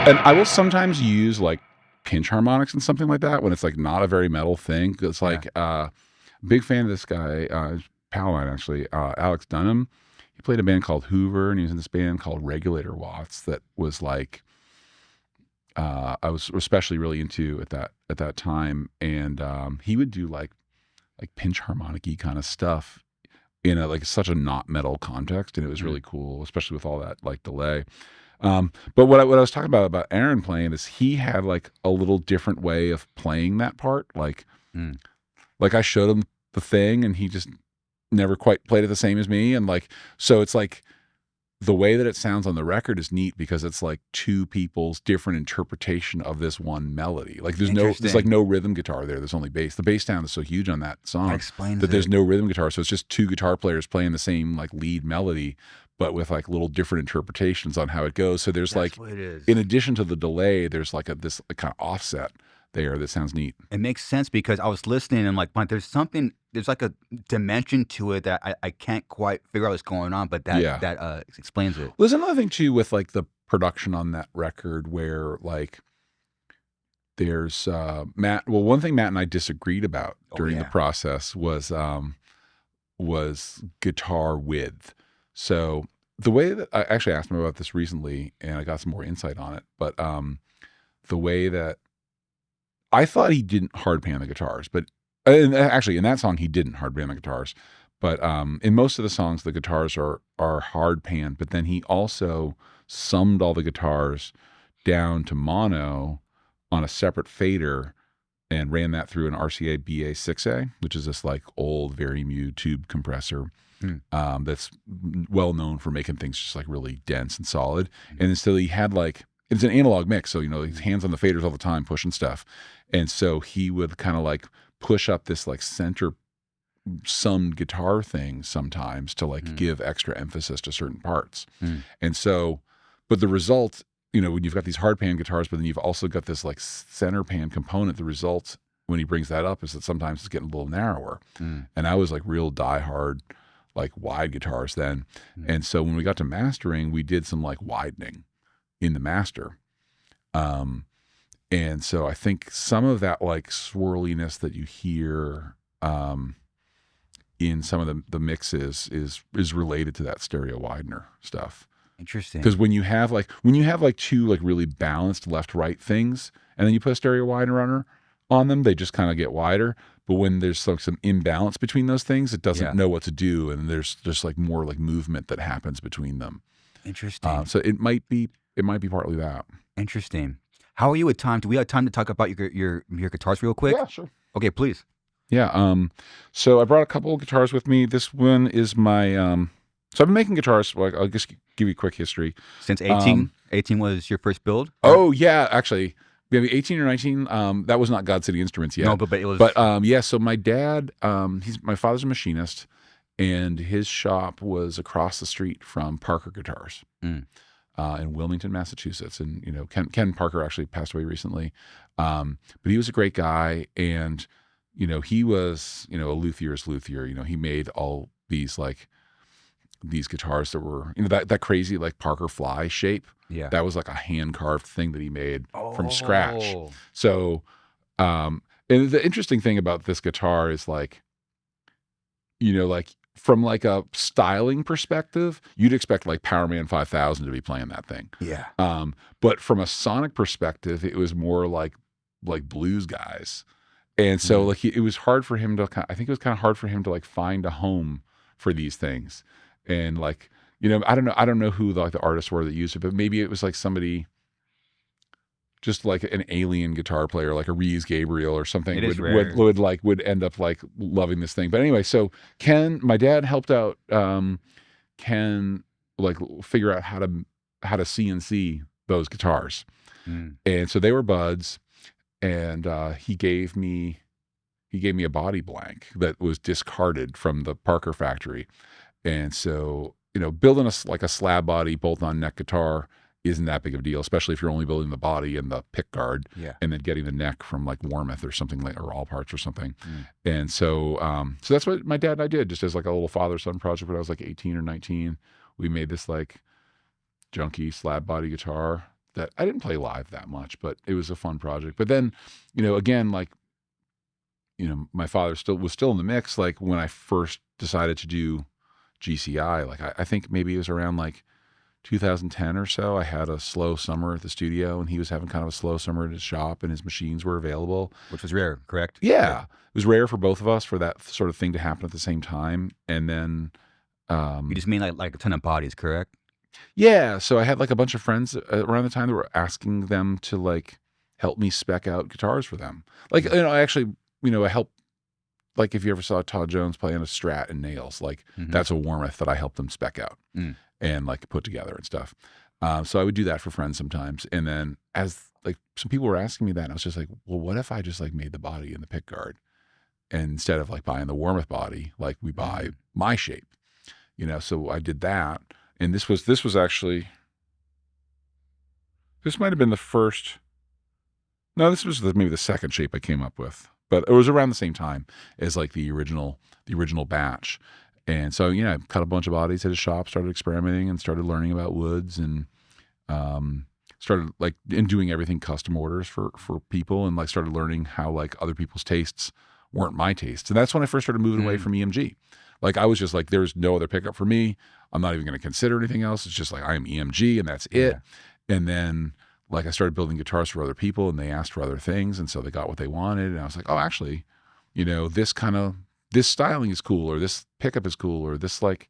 And I will sometimes use like pinch harmonics and something like that when it's like not a very metal thing. It's like big fan of this guy, pal of mine actually, Alex Dunham. He played a band called Hoover, and he was in this band called Regulator Watts that was like I was especially really into at that time, and he would do like pinch harmonic-y kind of stuff in a like such a not metal context, and it was really cool, especially with all that like delay. But what I was talking about Aaron playing is he had like a little different way of playing that part. Like I showed him the thing and he just never quite played it the same as me. And like, so it's like the way that it sounds on the record is neat because it's like two people's different interpretation of this one melody. Like there's like no rhythm guitar there. There's only bass. The bass sound is so huge on that song that there's no rhythm guitar. So it's just two guitar players playing the same like lead melody, but with like little different interpretations on how it goes. So there's like, in addition to the delay, there's like this kind of offset there that sounds neat. It makes sense because I was listening and like, there's like a dimension to it that I can't quite figure out what's going on, but that explains it. Well, there's another thing too with like the production on that record where like there's Matt. Well, one thing Matt and I disagreed about during the process was guitar width. So the way that I actually asked him about this recently, and I got some more insight on it, but the way that I thought he didn't hard pan the guitars, but actually in that song he didn't hard pan the guitars, but in most of the songs the guitars are hard panned, but then he also summed all the guitars down to mono on a separate fader and ran that through an RCA BA6A, which is this like old Very tube compressor that's well known for making things just like really dense and solid. And so he had like, it's an analog mix, so his hands on the faders all the time pushing stuff. And so he would kind of like push up this like center summed guitar thing sometimes to like give extra emphasis to certain parts. And so, but the result, when you've got these hard pan guitars, but then you've also got this like center pan component, the result when he brings that up is that sometimes it's getting a little narrower. And I was like real diehard, like wide guitars then. And so when we got to mastering, we did some like widening in the master. And so I think some of that like swirliness that you hear in some of the mixes is related to that stereo widener stuff. Interesting. Because when you have like two like really balanced left-right things, and then you put a stereo widener on them, they just kind of get wider. But when there's like some imbalance between those things, it doesn't know what to do, and there's just like more like movement that happens between them. Interesting. So it might be partly that. Interesting. How are you with time? Do we have time to talk about your guitars real quick? Yeah, sure. Okay, please. Yeah. So I brought a couple of guitars with me. This one is my. So I've been making guitars. Like I'll just give you a quick history. Since 18, 18 was your first build. Oh yeah, actually, maybe 18 or 19. That was not God City Instruments yet. No, but it was. But yeah. So my dad, my father's a machinist, and his shop was across the street from Parker Guitars. In Wilmington, Massachusetts. And, Ken Parker actually passed away recently. But he was a great guy. And, he was, a luthier's luthier. He made all these like, these guitars that were, that crazy like Parker fly shape. Yeah. That was like a hand carved thing that he made from scratch. So, and the interesting thing about this guitar is like, like, from like a styling perspective, you'd expect like Powerman 5000 to be playing that thing. Yeah. But from a sonic perspective, it was more like blues guys. And so like it was hard for him to I think it was kind of hard for him to like find a home for these things. And like, I don't know who the artists were that used it, but maybe it was like somebody just like an alien guitar player, like a Reese Gabriel or something would end up like loving this thing. But anyway, so my dad helped out Ken like figure out how to CNC those guitars. And so they were buds, and he gave me a body blank that was discarded from the Parker factory. And so, building a slab body bolt-on neck guitar isn't that big of a deal, especially if you're only building the body and the pick guard, and then getting the neck from like Warmouth or something like, or All Parts or something. And so, so that's what my dad and I did, just as like a little father-son project when I was like 18 or 19. We made this like junky slab body guitar that I didn't play live that much, but it was a fun project. But then, again, like, my father was still in the mix. Like when I first decided to do GCI, like I think maybe it was around like 2010 or so. I had a slow summer at the studio, and he was having kind of a slow summer at his shop, and his machines were available. Which was rare, correct? Yeah. It was rare for both of us for that sort of thing to happen at the same time. And then you just mean like a ton of bodies, correct? Yeah, so I had like a bunch of friends around the time that were asking them to like help me spec out guitars for them. Like, I actually, I help. Like if you ever saw Todd Jones play on a Strat and Nails, like that's a Warmoth that I helped them spec out and like put together and stuff. So I would do that for friends sometimes. And then as like some people were asking me that, I was just like, well, what if I just like made the body in the pick guard, and instead of like buying the Warmoth body, like we buy my shape, So I did that, and this actually, this might have been the first. No, this was maybe the second shape I came up with, but it was around the same time as like the original batch. And so, I cut a bunch of bodies at a shop, started experimenting and started learning about woods, and started like in doing everything custom orders for people, and like started learning how like other people's tastes weren't my tastes. And that's when I first started moving away from EMG. Like I was just like, there's no other pickup for me. I'm not even going to consider anything else. It's just like, I am EMG and that's it. And then like I started building guitars for other people, and they asked for other things, and so they got what they wanted. And I was like, oh, actually, this styling is cool, or this pickup is cool, or this like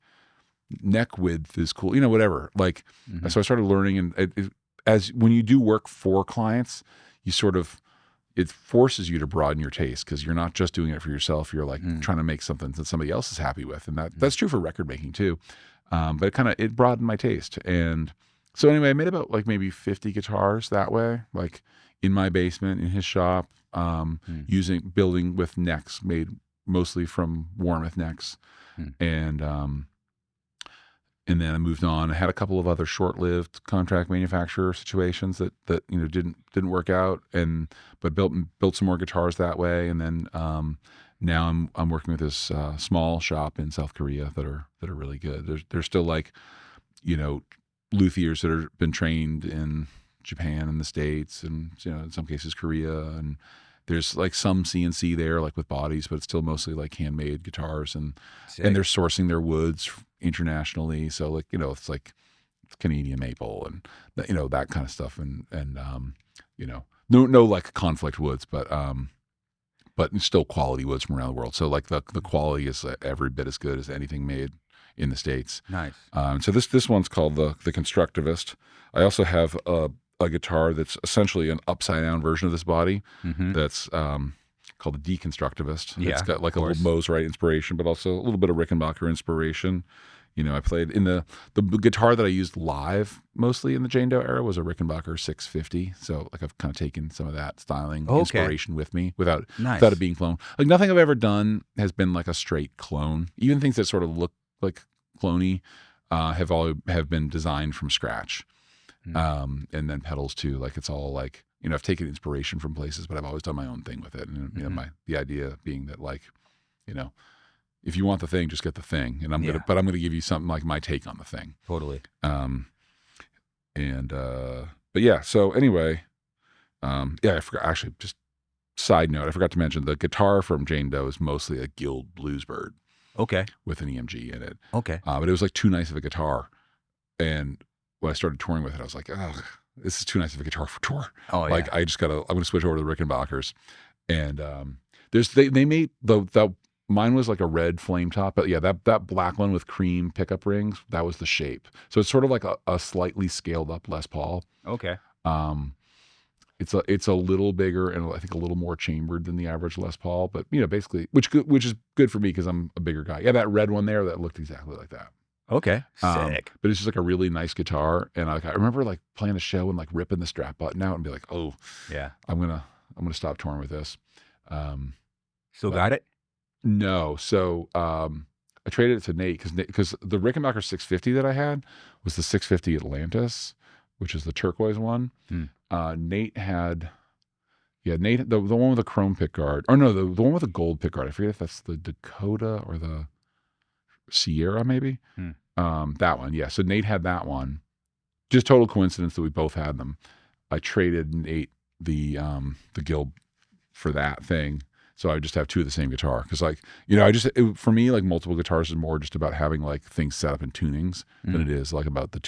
neck width is cool, whatever. Like, so I started learning, and as when you do work for clients, it forces you to broaden your taste, because you're not just doing it for yourself. You're like trying to make something that somebody else is happy with, and that's true for record making too. But it broadened my taste. And so anyway, I made about like maybe 50 guitars that way, like in my basement, in his shop, building with necks made mostly from Warmoth necks. And then I moved on. I had a couple of other short-lived contract manufacturer situations that didn't work out, but built some more guitars that way. And then now I'm working with this small shop in South Korea that are really good. They're still like, luthiers that have been trained in Japan and the States, and in some cases Korea, and there's like some CNC there, like with bodies, but it's still mostly like handmade guitars, and they're sourcing their woods internationally. So like it's like Canadian maple and that kind of stuff, and no like conflict woods, but still quality woods from around the world. So like the quality is every bit as good as anything made in the States. Nice. So this one's called the Constructivist. I also have a guitar that's essentially an upside down version of this body. That's called the Deconstructivist. Yeah, it's got like a little Mosrite inspiration, but also a little bit of Rickenbacker inspiration. I played in the guitar that I used live mostly in the Jane Doe era was a Rickenbacker 650. So like I've kind of taken some of that styling inspiration with me without it being cloned. Like nothing I've ever done has been like a straight clone. Even things that sort of look like cloney have been designed from scratch. And then pedals too. Like it's all like, I've taken inspiration from places, but I've always done my own thing with it. And the idea being that like, if you want the thing, just get the thing. And I'm gonna give you something like my take on the thing. Totally. But yeah, so anyway, I forgot, actually, just side note, I forgot to mention the guitar from Jane Doe is mostly a Guild Bluesbird. Okay. With an EMG in it. Okay. But it was like too nice of a guitar. And when I started touring with it, I was like, oh, this is too nice of a guitar for tour. Oh, like yeah. I'm going to switch over to the Rickenbackers. And they made mine was like a red flame top, but yeah, that black one with cream pickup rings, that was the shape. So it's sort of like a slightly scaled up Les Paul. Okay. It's a little bigger and I think a little more chambered than the average Les Paul, but basically, which is good for me because I'm a bigger guy. Yeah, that red one there, that looked exactly like that. Okay, sick. But it's just like a really nice guitar, and I remember like playing a show and like ripping the strap button out and be like, oh, yeah, I'm gonna stop touring with this. Still got it? No, so I traded it to Nate because the Rickenbacker 650 that I had was the 650 Atlantis, which is the turquoise one. Nate had, the one with the chrome pickguard, or no, the one with the gold pickguard. I forget if that's the Dakota or the Sierra, maybe. That one, yeah. So Nate had that one. Just total coincidence that we both had them. I traded Nate the Guild for that thing, so I just have two of the same guitar. Because like for me, like multiple guitars is more just about having like things set up in tunings than it is like about the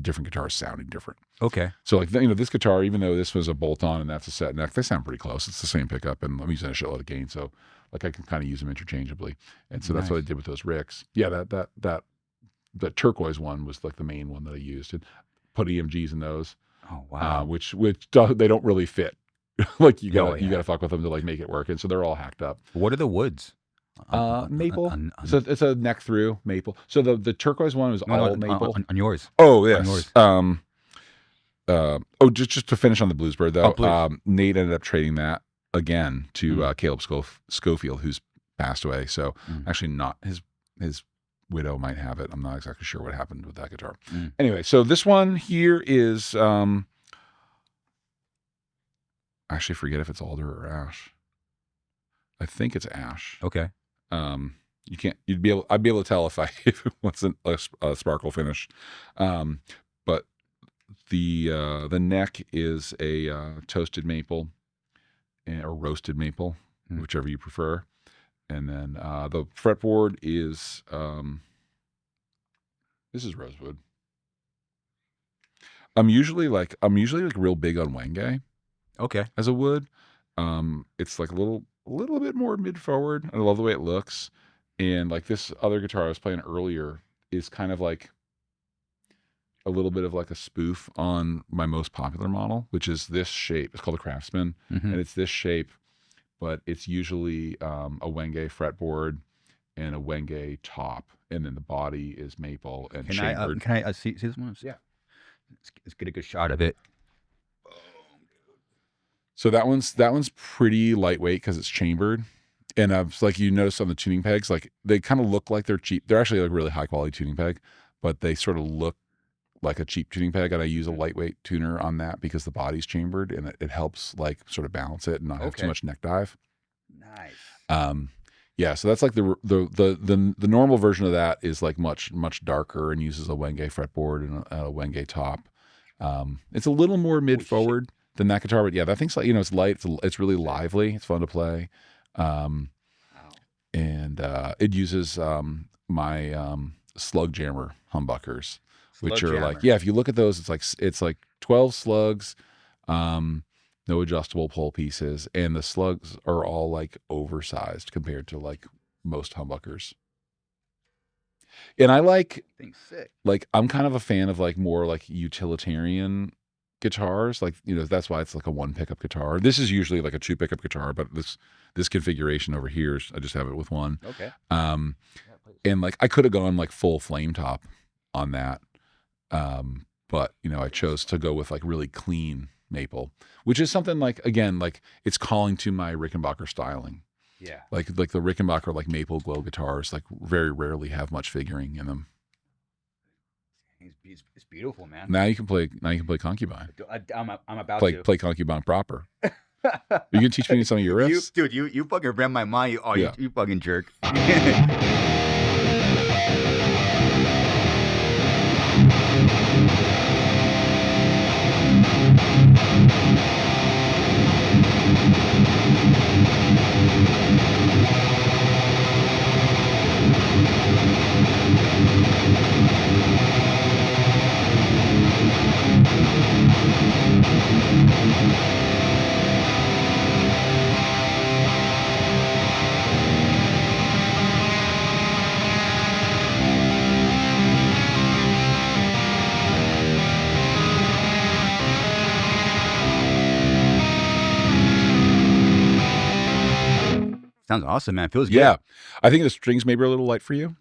different guitars sounding different. Okay. So like this guitar, even though this was a bolt-on and that's a set neck, they sound pretty close. It's the same pickup, and I'm using a shitload of gain, so like I can kind of use them interchangeably. And so that's what I did with those Ricks. Yeah, that the turquoise one was like the main one that I used, and put EMGs in those. Oh wow. Which they don't really fit. Like you Oh, gotta fuck with them to like make it work, and so they're all hacked up. What are the woods? Maple. So it's a neck through maple. So the turquoise one was all maple. On yours. Oh yes. On yours. Just to finish on the Bluesbird though. Nate ended up trading that again to Caleb Schofield, who's passed away. So actually, not his widow might have it. I'm not exactly sure what happened with that guitar. Anyway, so this one here is I actually forget if it's alder or ash. I think it's ash. Okay. I'd be able to tell if it wasn't a sparkle finish. But the neck is a toasted maple or roasted maple, whichever you prefer. And then the fretboard is this is rosewood. I'm usually like real big on Wenge. Okay. As a wood. It's like a little bit more mid forward. I love the way it looks. And like this other guitar I was playing earlier is kind of like a little bit of like a spoof on my most popular model, which is this shape. It's called a Craftsman, and it's this shape, but it's usually a Wenge fretboard and a Wenge top, and then the body is maple and chambered. Can I see this one? Yeah. Let's get a good shot of it. So that one's pretty lightweight because it's chambered. And like you notice on the tuning pegs, like they kind of look like they're cheap. They're actually like really high quality tuning peg, but they sort of look like a cheap tuning peg. And I use a lightweight tuner on that because the body's chambered and it helps like sort of balance it and not have too much neck dive. Nice. Yeah. So that's like the normal version of that is like much darker and uses a Wenge fretboard and a Wenge top. It's a little more mid forward than that guitar, but yeah, that thing's like, it's light. It's really lively. It's fun to play. And it uses my slug jammer humbuckers, which are like, if you look at those, it's like 12 slugs, no adjustable pull pieces, and the slugs are all like oversized compared to like most humbuckers. And I like I'm kind of a fan of like more like utilitarian guitars, like that's why it's like a one pickup guitar. This is usually like a two pickup guitar, but this configuration over here I just have it with one. Okay. And like I could have gone like full flame top on that, but I chose to go with like really clean maple, which is something like, again, like it's calling to my Rickenbacker styling. Yeah. Like the Rickenbacker like maple glow guitars like very rarely have much figuring in them. It's beautiful, man. Now you can play Concubine. I'm about to play Concubine proper. You can teach me some of your riffs, dude. You fucking read my mind. You fucking jerk. Sounds awesome, man. Feels good. Yeah, I think the strings maybe are a little light for you.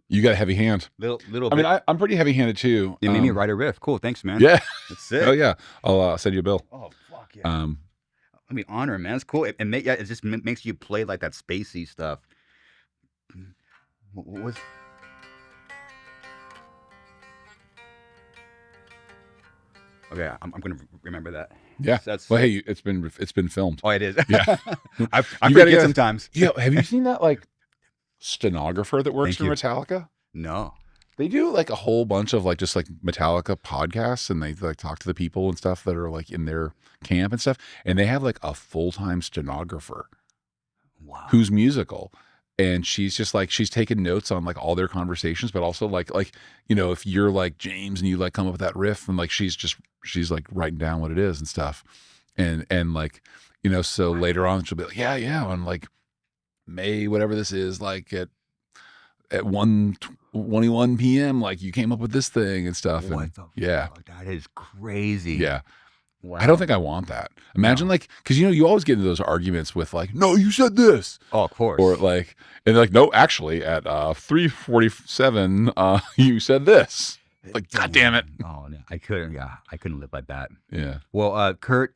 You got a heavy hand. Little. I mean, I'm pretty heavy handed too. You made me write a riff. Cool, thanks, man. Yeah, that's sick. Oh yeah, I'll send you a bill. Oh fuck yeah. I mean, honor, man. It's cool. It just makes you play like that spacey stuff. What was? Okay, I'm gonna remember that. Yeah. Well, hey, it's been filmed. Oh, it is. Yeah. I forget sometimes. Yeah. Have you seen that like stenographer that works for Metallica? No. They do like a whole bunch of like just like Metallica podcasts, and they like talk to the people and stuff that are like in their camp and stuff. And they have like a full-time stenographer. Wow. Who's musical. And she's just like, she's taking notes on like all their conversations, but also like, if you're like James and you like come up with that riff, and like, she's like writing down what it is and stuff. And like, so later on she'll be like, yeah. On like May, whatever this is, like at at 1:21 p.m. like you came up with this thing and stuff. What And the yeah, fuck? That is crazy. yeah. Wow. I don't think I want that. Imagine like, because you always get into those arguments with like, no, you said this. Oh, of course. Or like, and they're like, no, actually at 3:47, you said this. Like, God damn it. Oh no, I couldn't. Yeah, I couldn't live like that. Yeah. Well, Kurt,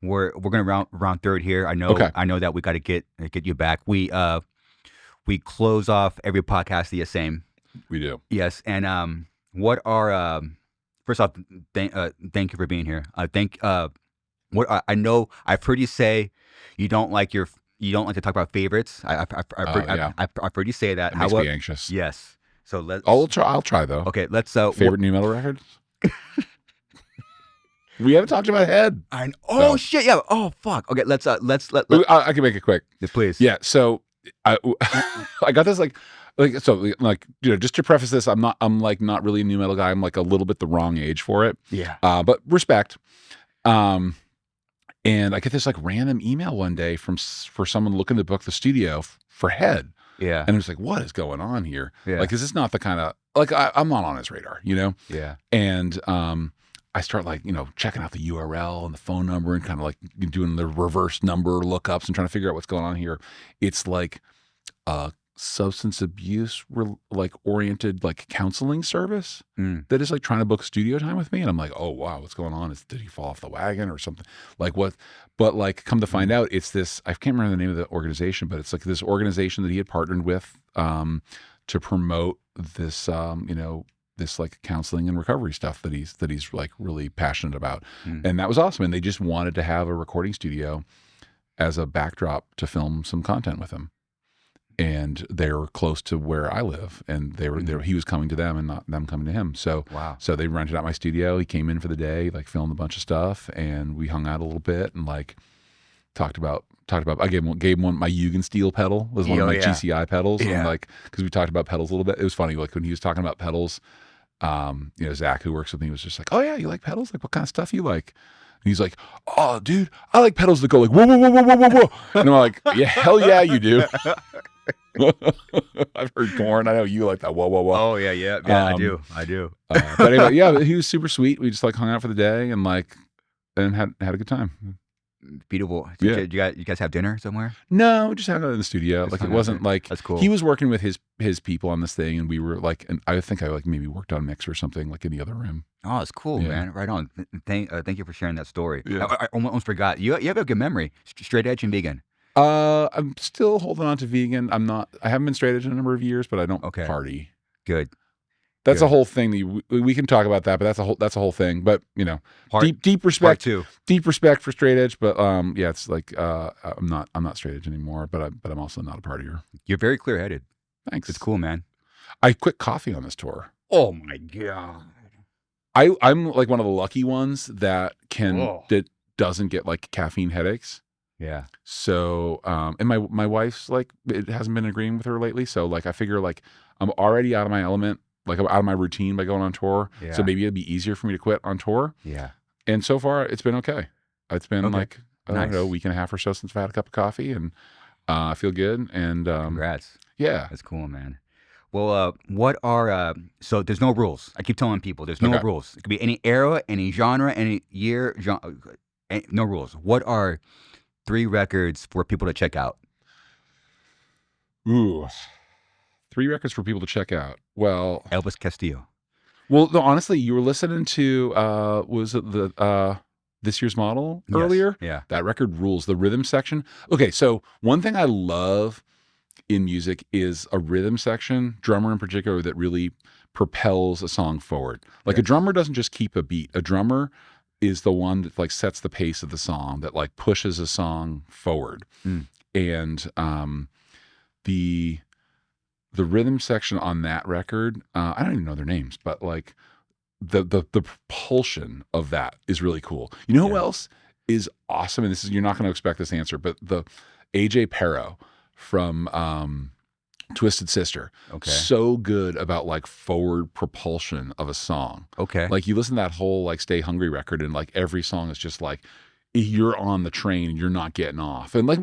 we're gonna round third here. I know. Okay. I know that we got to get you back. We close off every podcast the same. We do. Yes, and what are first off, thank you for being here. I know I've heard you say you don't like to talk about favorites. I've heard you say that. It makes me anxious. Yes. So let's. I'll try though. Okay, let's. Favorite new metal records? We haven't talked about Head. Shit, yeah. Oh fuck. Okay, let's. I can make it quick. Please. Yeah. So I got this just to preface this, I'm not really a new metal guy. I'm like a little bit the wrong age for it. Yeah. But respect. And I get this like random email one day for someone looking to book the studio for Head. Yeah. And it was like, what is going on here? Yeah. Like, is this not the kind of like I'm not on his radar, Yeah. And I start like, checking out the URL and the phone number and kind of like doing the reverse number lookups and trying to figure out what's going on here. It's like substance abuse oriented like counseling service that is like trying to book studio time with me. And I'm like, oh wow, what's going on? Did he fall off the wagon or something? Like what? But like come to find out, it's this, I can't remember the name of the organization, but it's like this organization that he had partnered with to promote this this like counseling and recovery stuff that he's like really passionate about. And that was awesome. And they just wanted to have a recording studio as a backdrop to film some content with him. And they're close to where I live, and he was coming to them and not them coming to him. So wow. So they rented out my studio. He came in for the day, like filmed a bunch of stuff, and we hung out a little bit and like talked about. I gave him one. My Jugendstil pedal was one of my GCI pedals, and like because we talked about pedals a little bit. It was funny, like when he was talking about pedals. Zach, who works with me, was just like, "Oh yeah, you like pedals? Like what kind of stuff you like?" And he's like, "Oh, dude, I like pedals that go like whoa, whoa, whoa, whoa, whoa, whoa, whoa." And I'm like, "Yeah, hell yeah, you do." I've heard Korn. I know you like that. Whoa, whoa, whoa. Oh yeah. I do. But anyway, yeah, he was super sweet. We just like hung out for the day and had a good time. Beautiful. Yeah. You guys have dinner somewhere? No, just hung out in the studio. Like it wasn't like that's cool. He was working with his people on this thing, and we were like, and I think I like maybe worked on a mix or something like in the other room. Oh, it's cool, man. Right on. Thank you for sharing that story. Yeah. I almost forgot. You have a good memory. Straight edge and vegan. I'm still holding on to vegan. I haven't been straight edge in a number of years, but I don't party. Good. That's a whole thing. We can talk about that, but that's a whole thing. But deep respect too. Deep respect for straight edge. But yeah, it's like I'm not straight edge anymore. But I'm also not a partier. You're very clear headed. Thanks. It's cool, man. I quit coffee on this tour. Oh my god. I'm like one of the lucky ones that doesn't get like caffeine headaches. Yeah. So, and my wife's like, it hasn't been agreeing with her lately. So like, I figure like I'm already out of my element, like I'm out of my routine by going on tour. Yeah. So maybe it'd be easier for me to quit on tour. Yeah. And so far it's been okay. It's been like, I nice. don't know, a week and a half or so since I've had a cup of coffee, and I feel good. And congrats. Yeah. That's cool, man. Well, what are, so there's no rules. I keep telling people there's no rules. It could be any era, any genre, any year, no rules. What are 3 records for people to check out? Ooh, 3 records for people to check out. Well, Elvis Castillo. Well, no, honestly, you were listening to was it the This Year's Model earlier? Yeah. That record rules. The rhythm section. Okay, so one thing I love in music is a rhythm section, drummer in particular, that really propels a song forward. Like a drummer doesn't just keep a beat. A drummer is the one that like sets the pace of the song, that like pushes a song forward. And the rhythm section on that record, I don't even know their names, but like the propulsion of that is really cool. You know who else is awesome? And you're not going to expect this answer, but the AJ Pero from Twisted Sister. Okay. So good about like forward propulsion of a song. Okay. Like you listen to that whole like Stay Hungry record, and like every song is just like you're on the train and you're not getting off. And like,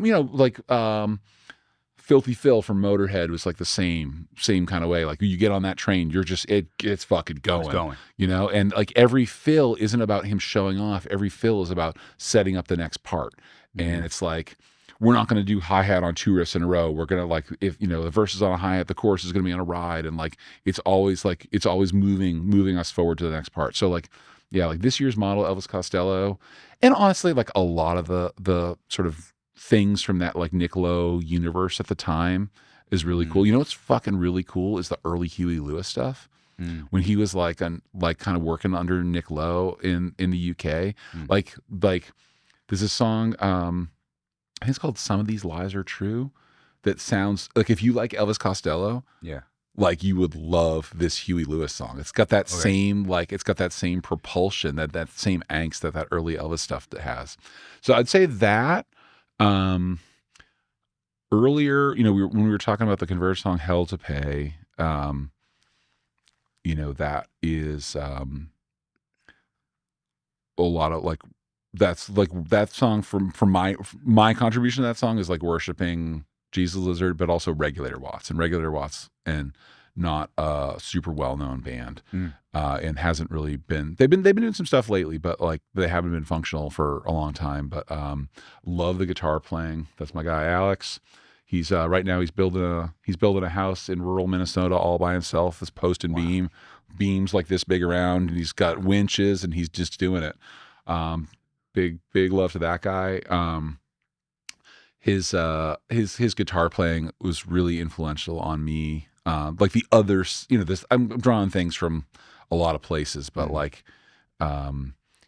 Filthy Phil from Motorhead was like the same kind of way. Like you get on that train, you're just it's fucking going, you know. And like every fill isn't about him showing off. Every fill is about setting up the next part. And it's like, we're not going to do hi-hat on 2 riffs in a row. We're going to, like, if, you know, the verse is on a hi-hat, the chorus is going to be on a ride. And like, it's always moving us forward to the next part. So like, yeah, like this year's model, Elvis Costello. And honestly, like a lot of the sort of things from that like Nick Lowe universe at the time is really cool. You know what's fucking really cool is the early Huey Lewis stuff. When he was like kind of working under Nick Lowe in the UK. Like there's a song, I think it's called Some of These Lies Are True, that sounds like, if you like Elvis Costello, like you would love this Huey Lewis song. It's got that same, like, it's got that same propulsion, that same angst that early Elvis stuff has. So I'd say that. Earlier, you know, when we were talking about the Converge song Hell to Pay, you know, that is a lot of like, that's like that song from my contribution to that song is like worshiping Jesus Lizard, but also Regulator Watts, and not a super well-known band, and hasn't really been. They've been doing some stuff lately, but like they haven't been functional for a long time. But love the guitar playing. That's my guy Alex. He's right now he's building a house in rural Minnesota all by himself. This post and beams like this big around, and he's got winches, and he's just doing it. Big love to that guy. His guitar playing was really influential on me. Like the others, you know, I'm drawing things from a lot of places, but like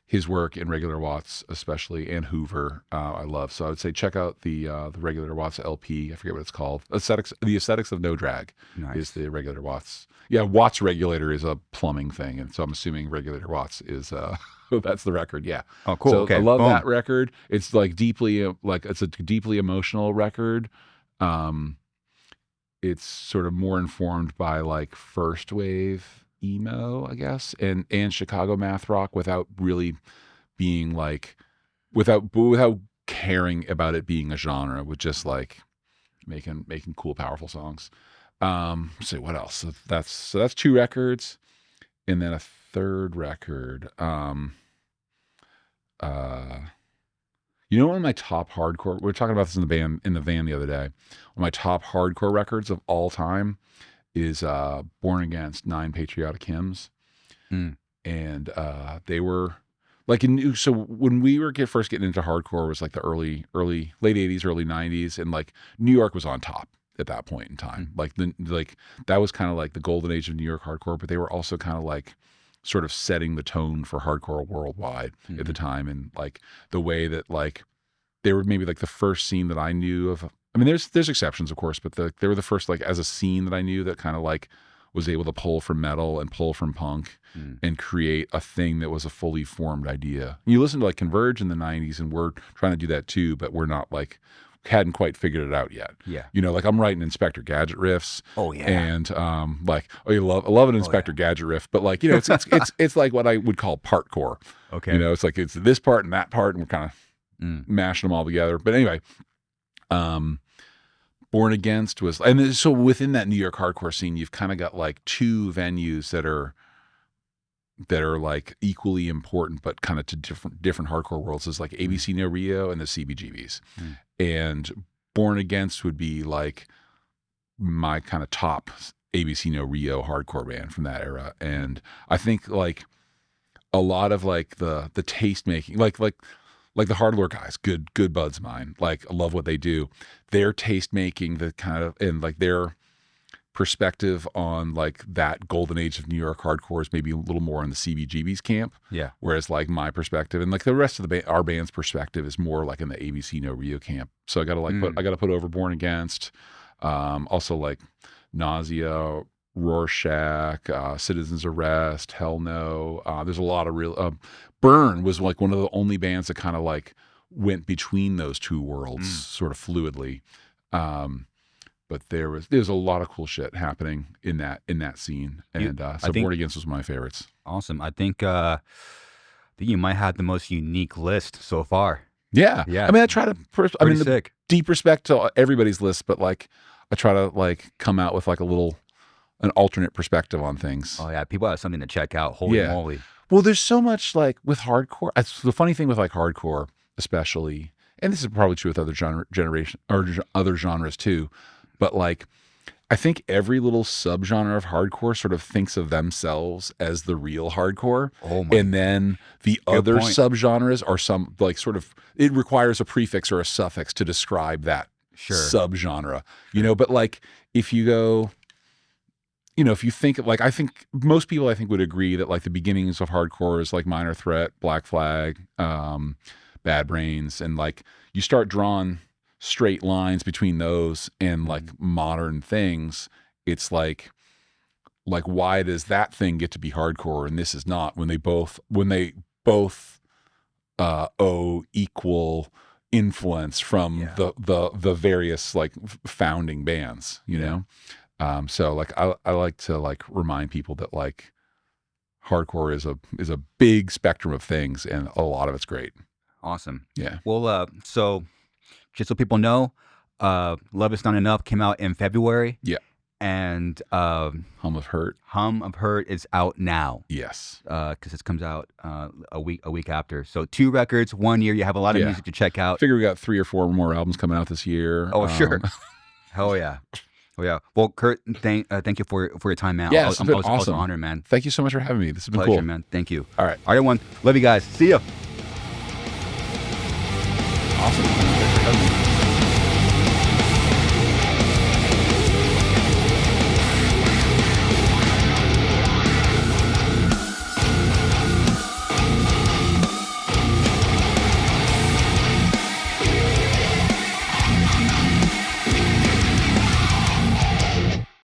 his work in Regular Watts especially, and Hoover, I love. So I would say check out the Regular Watts LP. I forget what it's called. The Aesthetics of No Drag is the Regular Watts. Yeah, Watts Regulator is a plumbing thing, and so I'm assuming Regulator Watts is that's the record. Yeah. Oh, cool. So okay. I love that record. It's like it's a deeply emotional record. It's sort of more informed by like first wave emo, I guess, and Chicago math rock, without really being like without caring about it being a genre, with just like making cool, powerful songs. So what else? So that's 2 records, and then a third record. You know, one of my top hardcore, we were talking about this in the van the other day. One of my top hardcore records of all time is Born Against 9 Patriotic Hymns. And they were like so when we were first getting into hardcore, it was like the late 80s, early 90s, and like New York was on top at that point in time. Like that was kind of like the golden age of New York hardcore, but they were also kind of like sort of setting the tone for hardcore worldwide at the time. And like the way that like they were maybe like the first scene that I knew of. I mean, there's exceptions, of course, but they were the first, like, as a scene that I knew that kind of like was able to pull from metal and pull from punk and create a thing that was a fully formed idea. You listen to like Converge in the 90s, and we're trying to do that too, but we're not like, hadn't quite figured it out yet. Yeah. You know, like I'm writing Inspector Gadget riffs. Oh yeah. And like, I love an Inspector Gadget riff, but like, you know, it's like what I would call partcore. Okay. You know, it's like, it's this part and that part, and we're kind of mashing them all together. But anyway, Born Against was, and so within that New York hardcore scene, you've kind of got like 2 venues that are like equally important, but kind of to different hardcore worlds. Is like ABC No Rio and the CBGBs. And Born Against would be like my kind of top ABC No Rio hardcore band from that era. And I think like a lot of like the taste making, like the Hardlore guys, good buds of mine. Like I love what they do. Their taste making, the kind of, and like their perspective on like that golden age of New York hardcore is maybe a little more in the CBGB's camp. Yeah. Whereas like my perspective and like the rest of our band's perspective is more like in the ABC No Rio camp. So I got to like put over Born Against. Also like Nausea, Rorschach, Citizen's Arrest, Hell No. There's a lot of real. Burn was like one of the only bands that kind of like went between those 2 worlds sort of fluidly. But there's a lot of cool shit happening in that scene, and so Born Against was one of my favorites. Awesome. I think you might have the most unique list so far. Yeah. I mean, I try to. Pretty sick. deep respect to everybody's list, but like I try to like come out with like an alternate perspective on things. Oh yeah, people have something to check out. Holy moly! Well, there's so much like with hardcore. The funny thing with like hardcore, especially, and this is probably true with other other genres too, but like I think every little subgenre of hardcore sort of thinks of themselves as the real hardcore. And then the other subgenres are some like sort of, it requires a prefix or a suffix to describe that subgenre, you know, but like if you go, you know, if you think like, I think most people I think would agree that like the beginnings of hardcore is like Minor Threat, Black Flag, Bad Brains, and like you start drawing straight lines between those and like modern things, it's like why does that thing get to be hardcore and this is not, when they both owe equal influence from the various like founding bands, you know? So like I like to like remind people that like hardcore is a big spectrum of things and a lot of it's great. Awesome. Yeah. Well, so just so people know, Love Is Not Enough came out in February. Yeah. And Hum of Hurt. Hum of Hurt is out now. Yes. Because it comes out a week after. So 2 records, 1 year. You have a lot of music to check out. I figure we got 3 or 4 more albums coming out this year. Oh, sure. Hell yeah. Oh yeah. Well, Kurt, thank you for your time, man. Yeah, it's been awesome. I was honored, man. Thank you so much for having me. This has been Pleasure, cool, man. Thank you. All right, everyone. Love you guys. See ya. Awesome.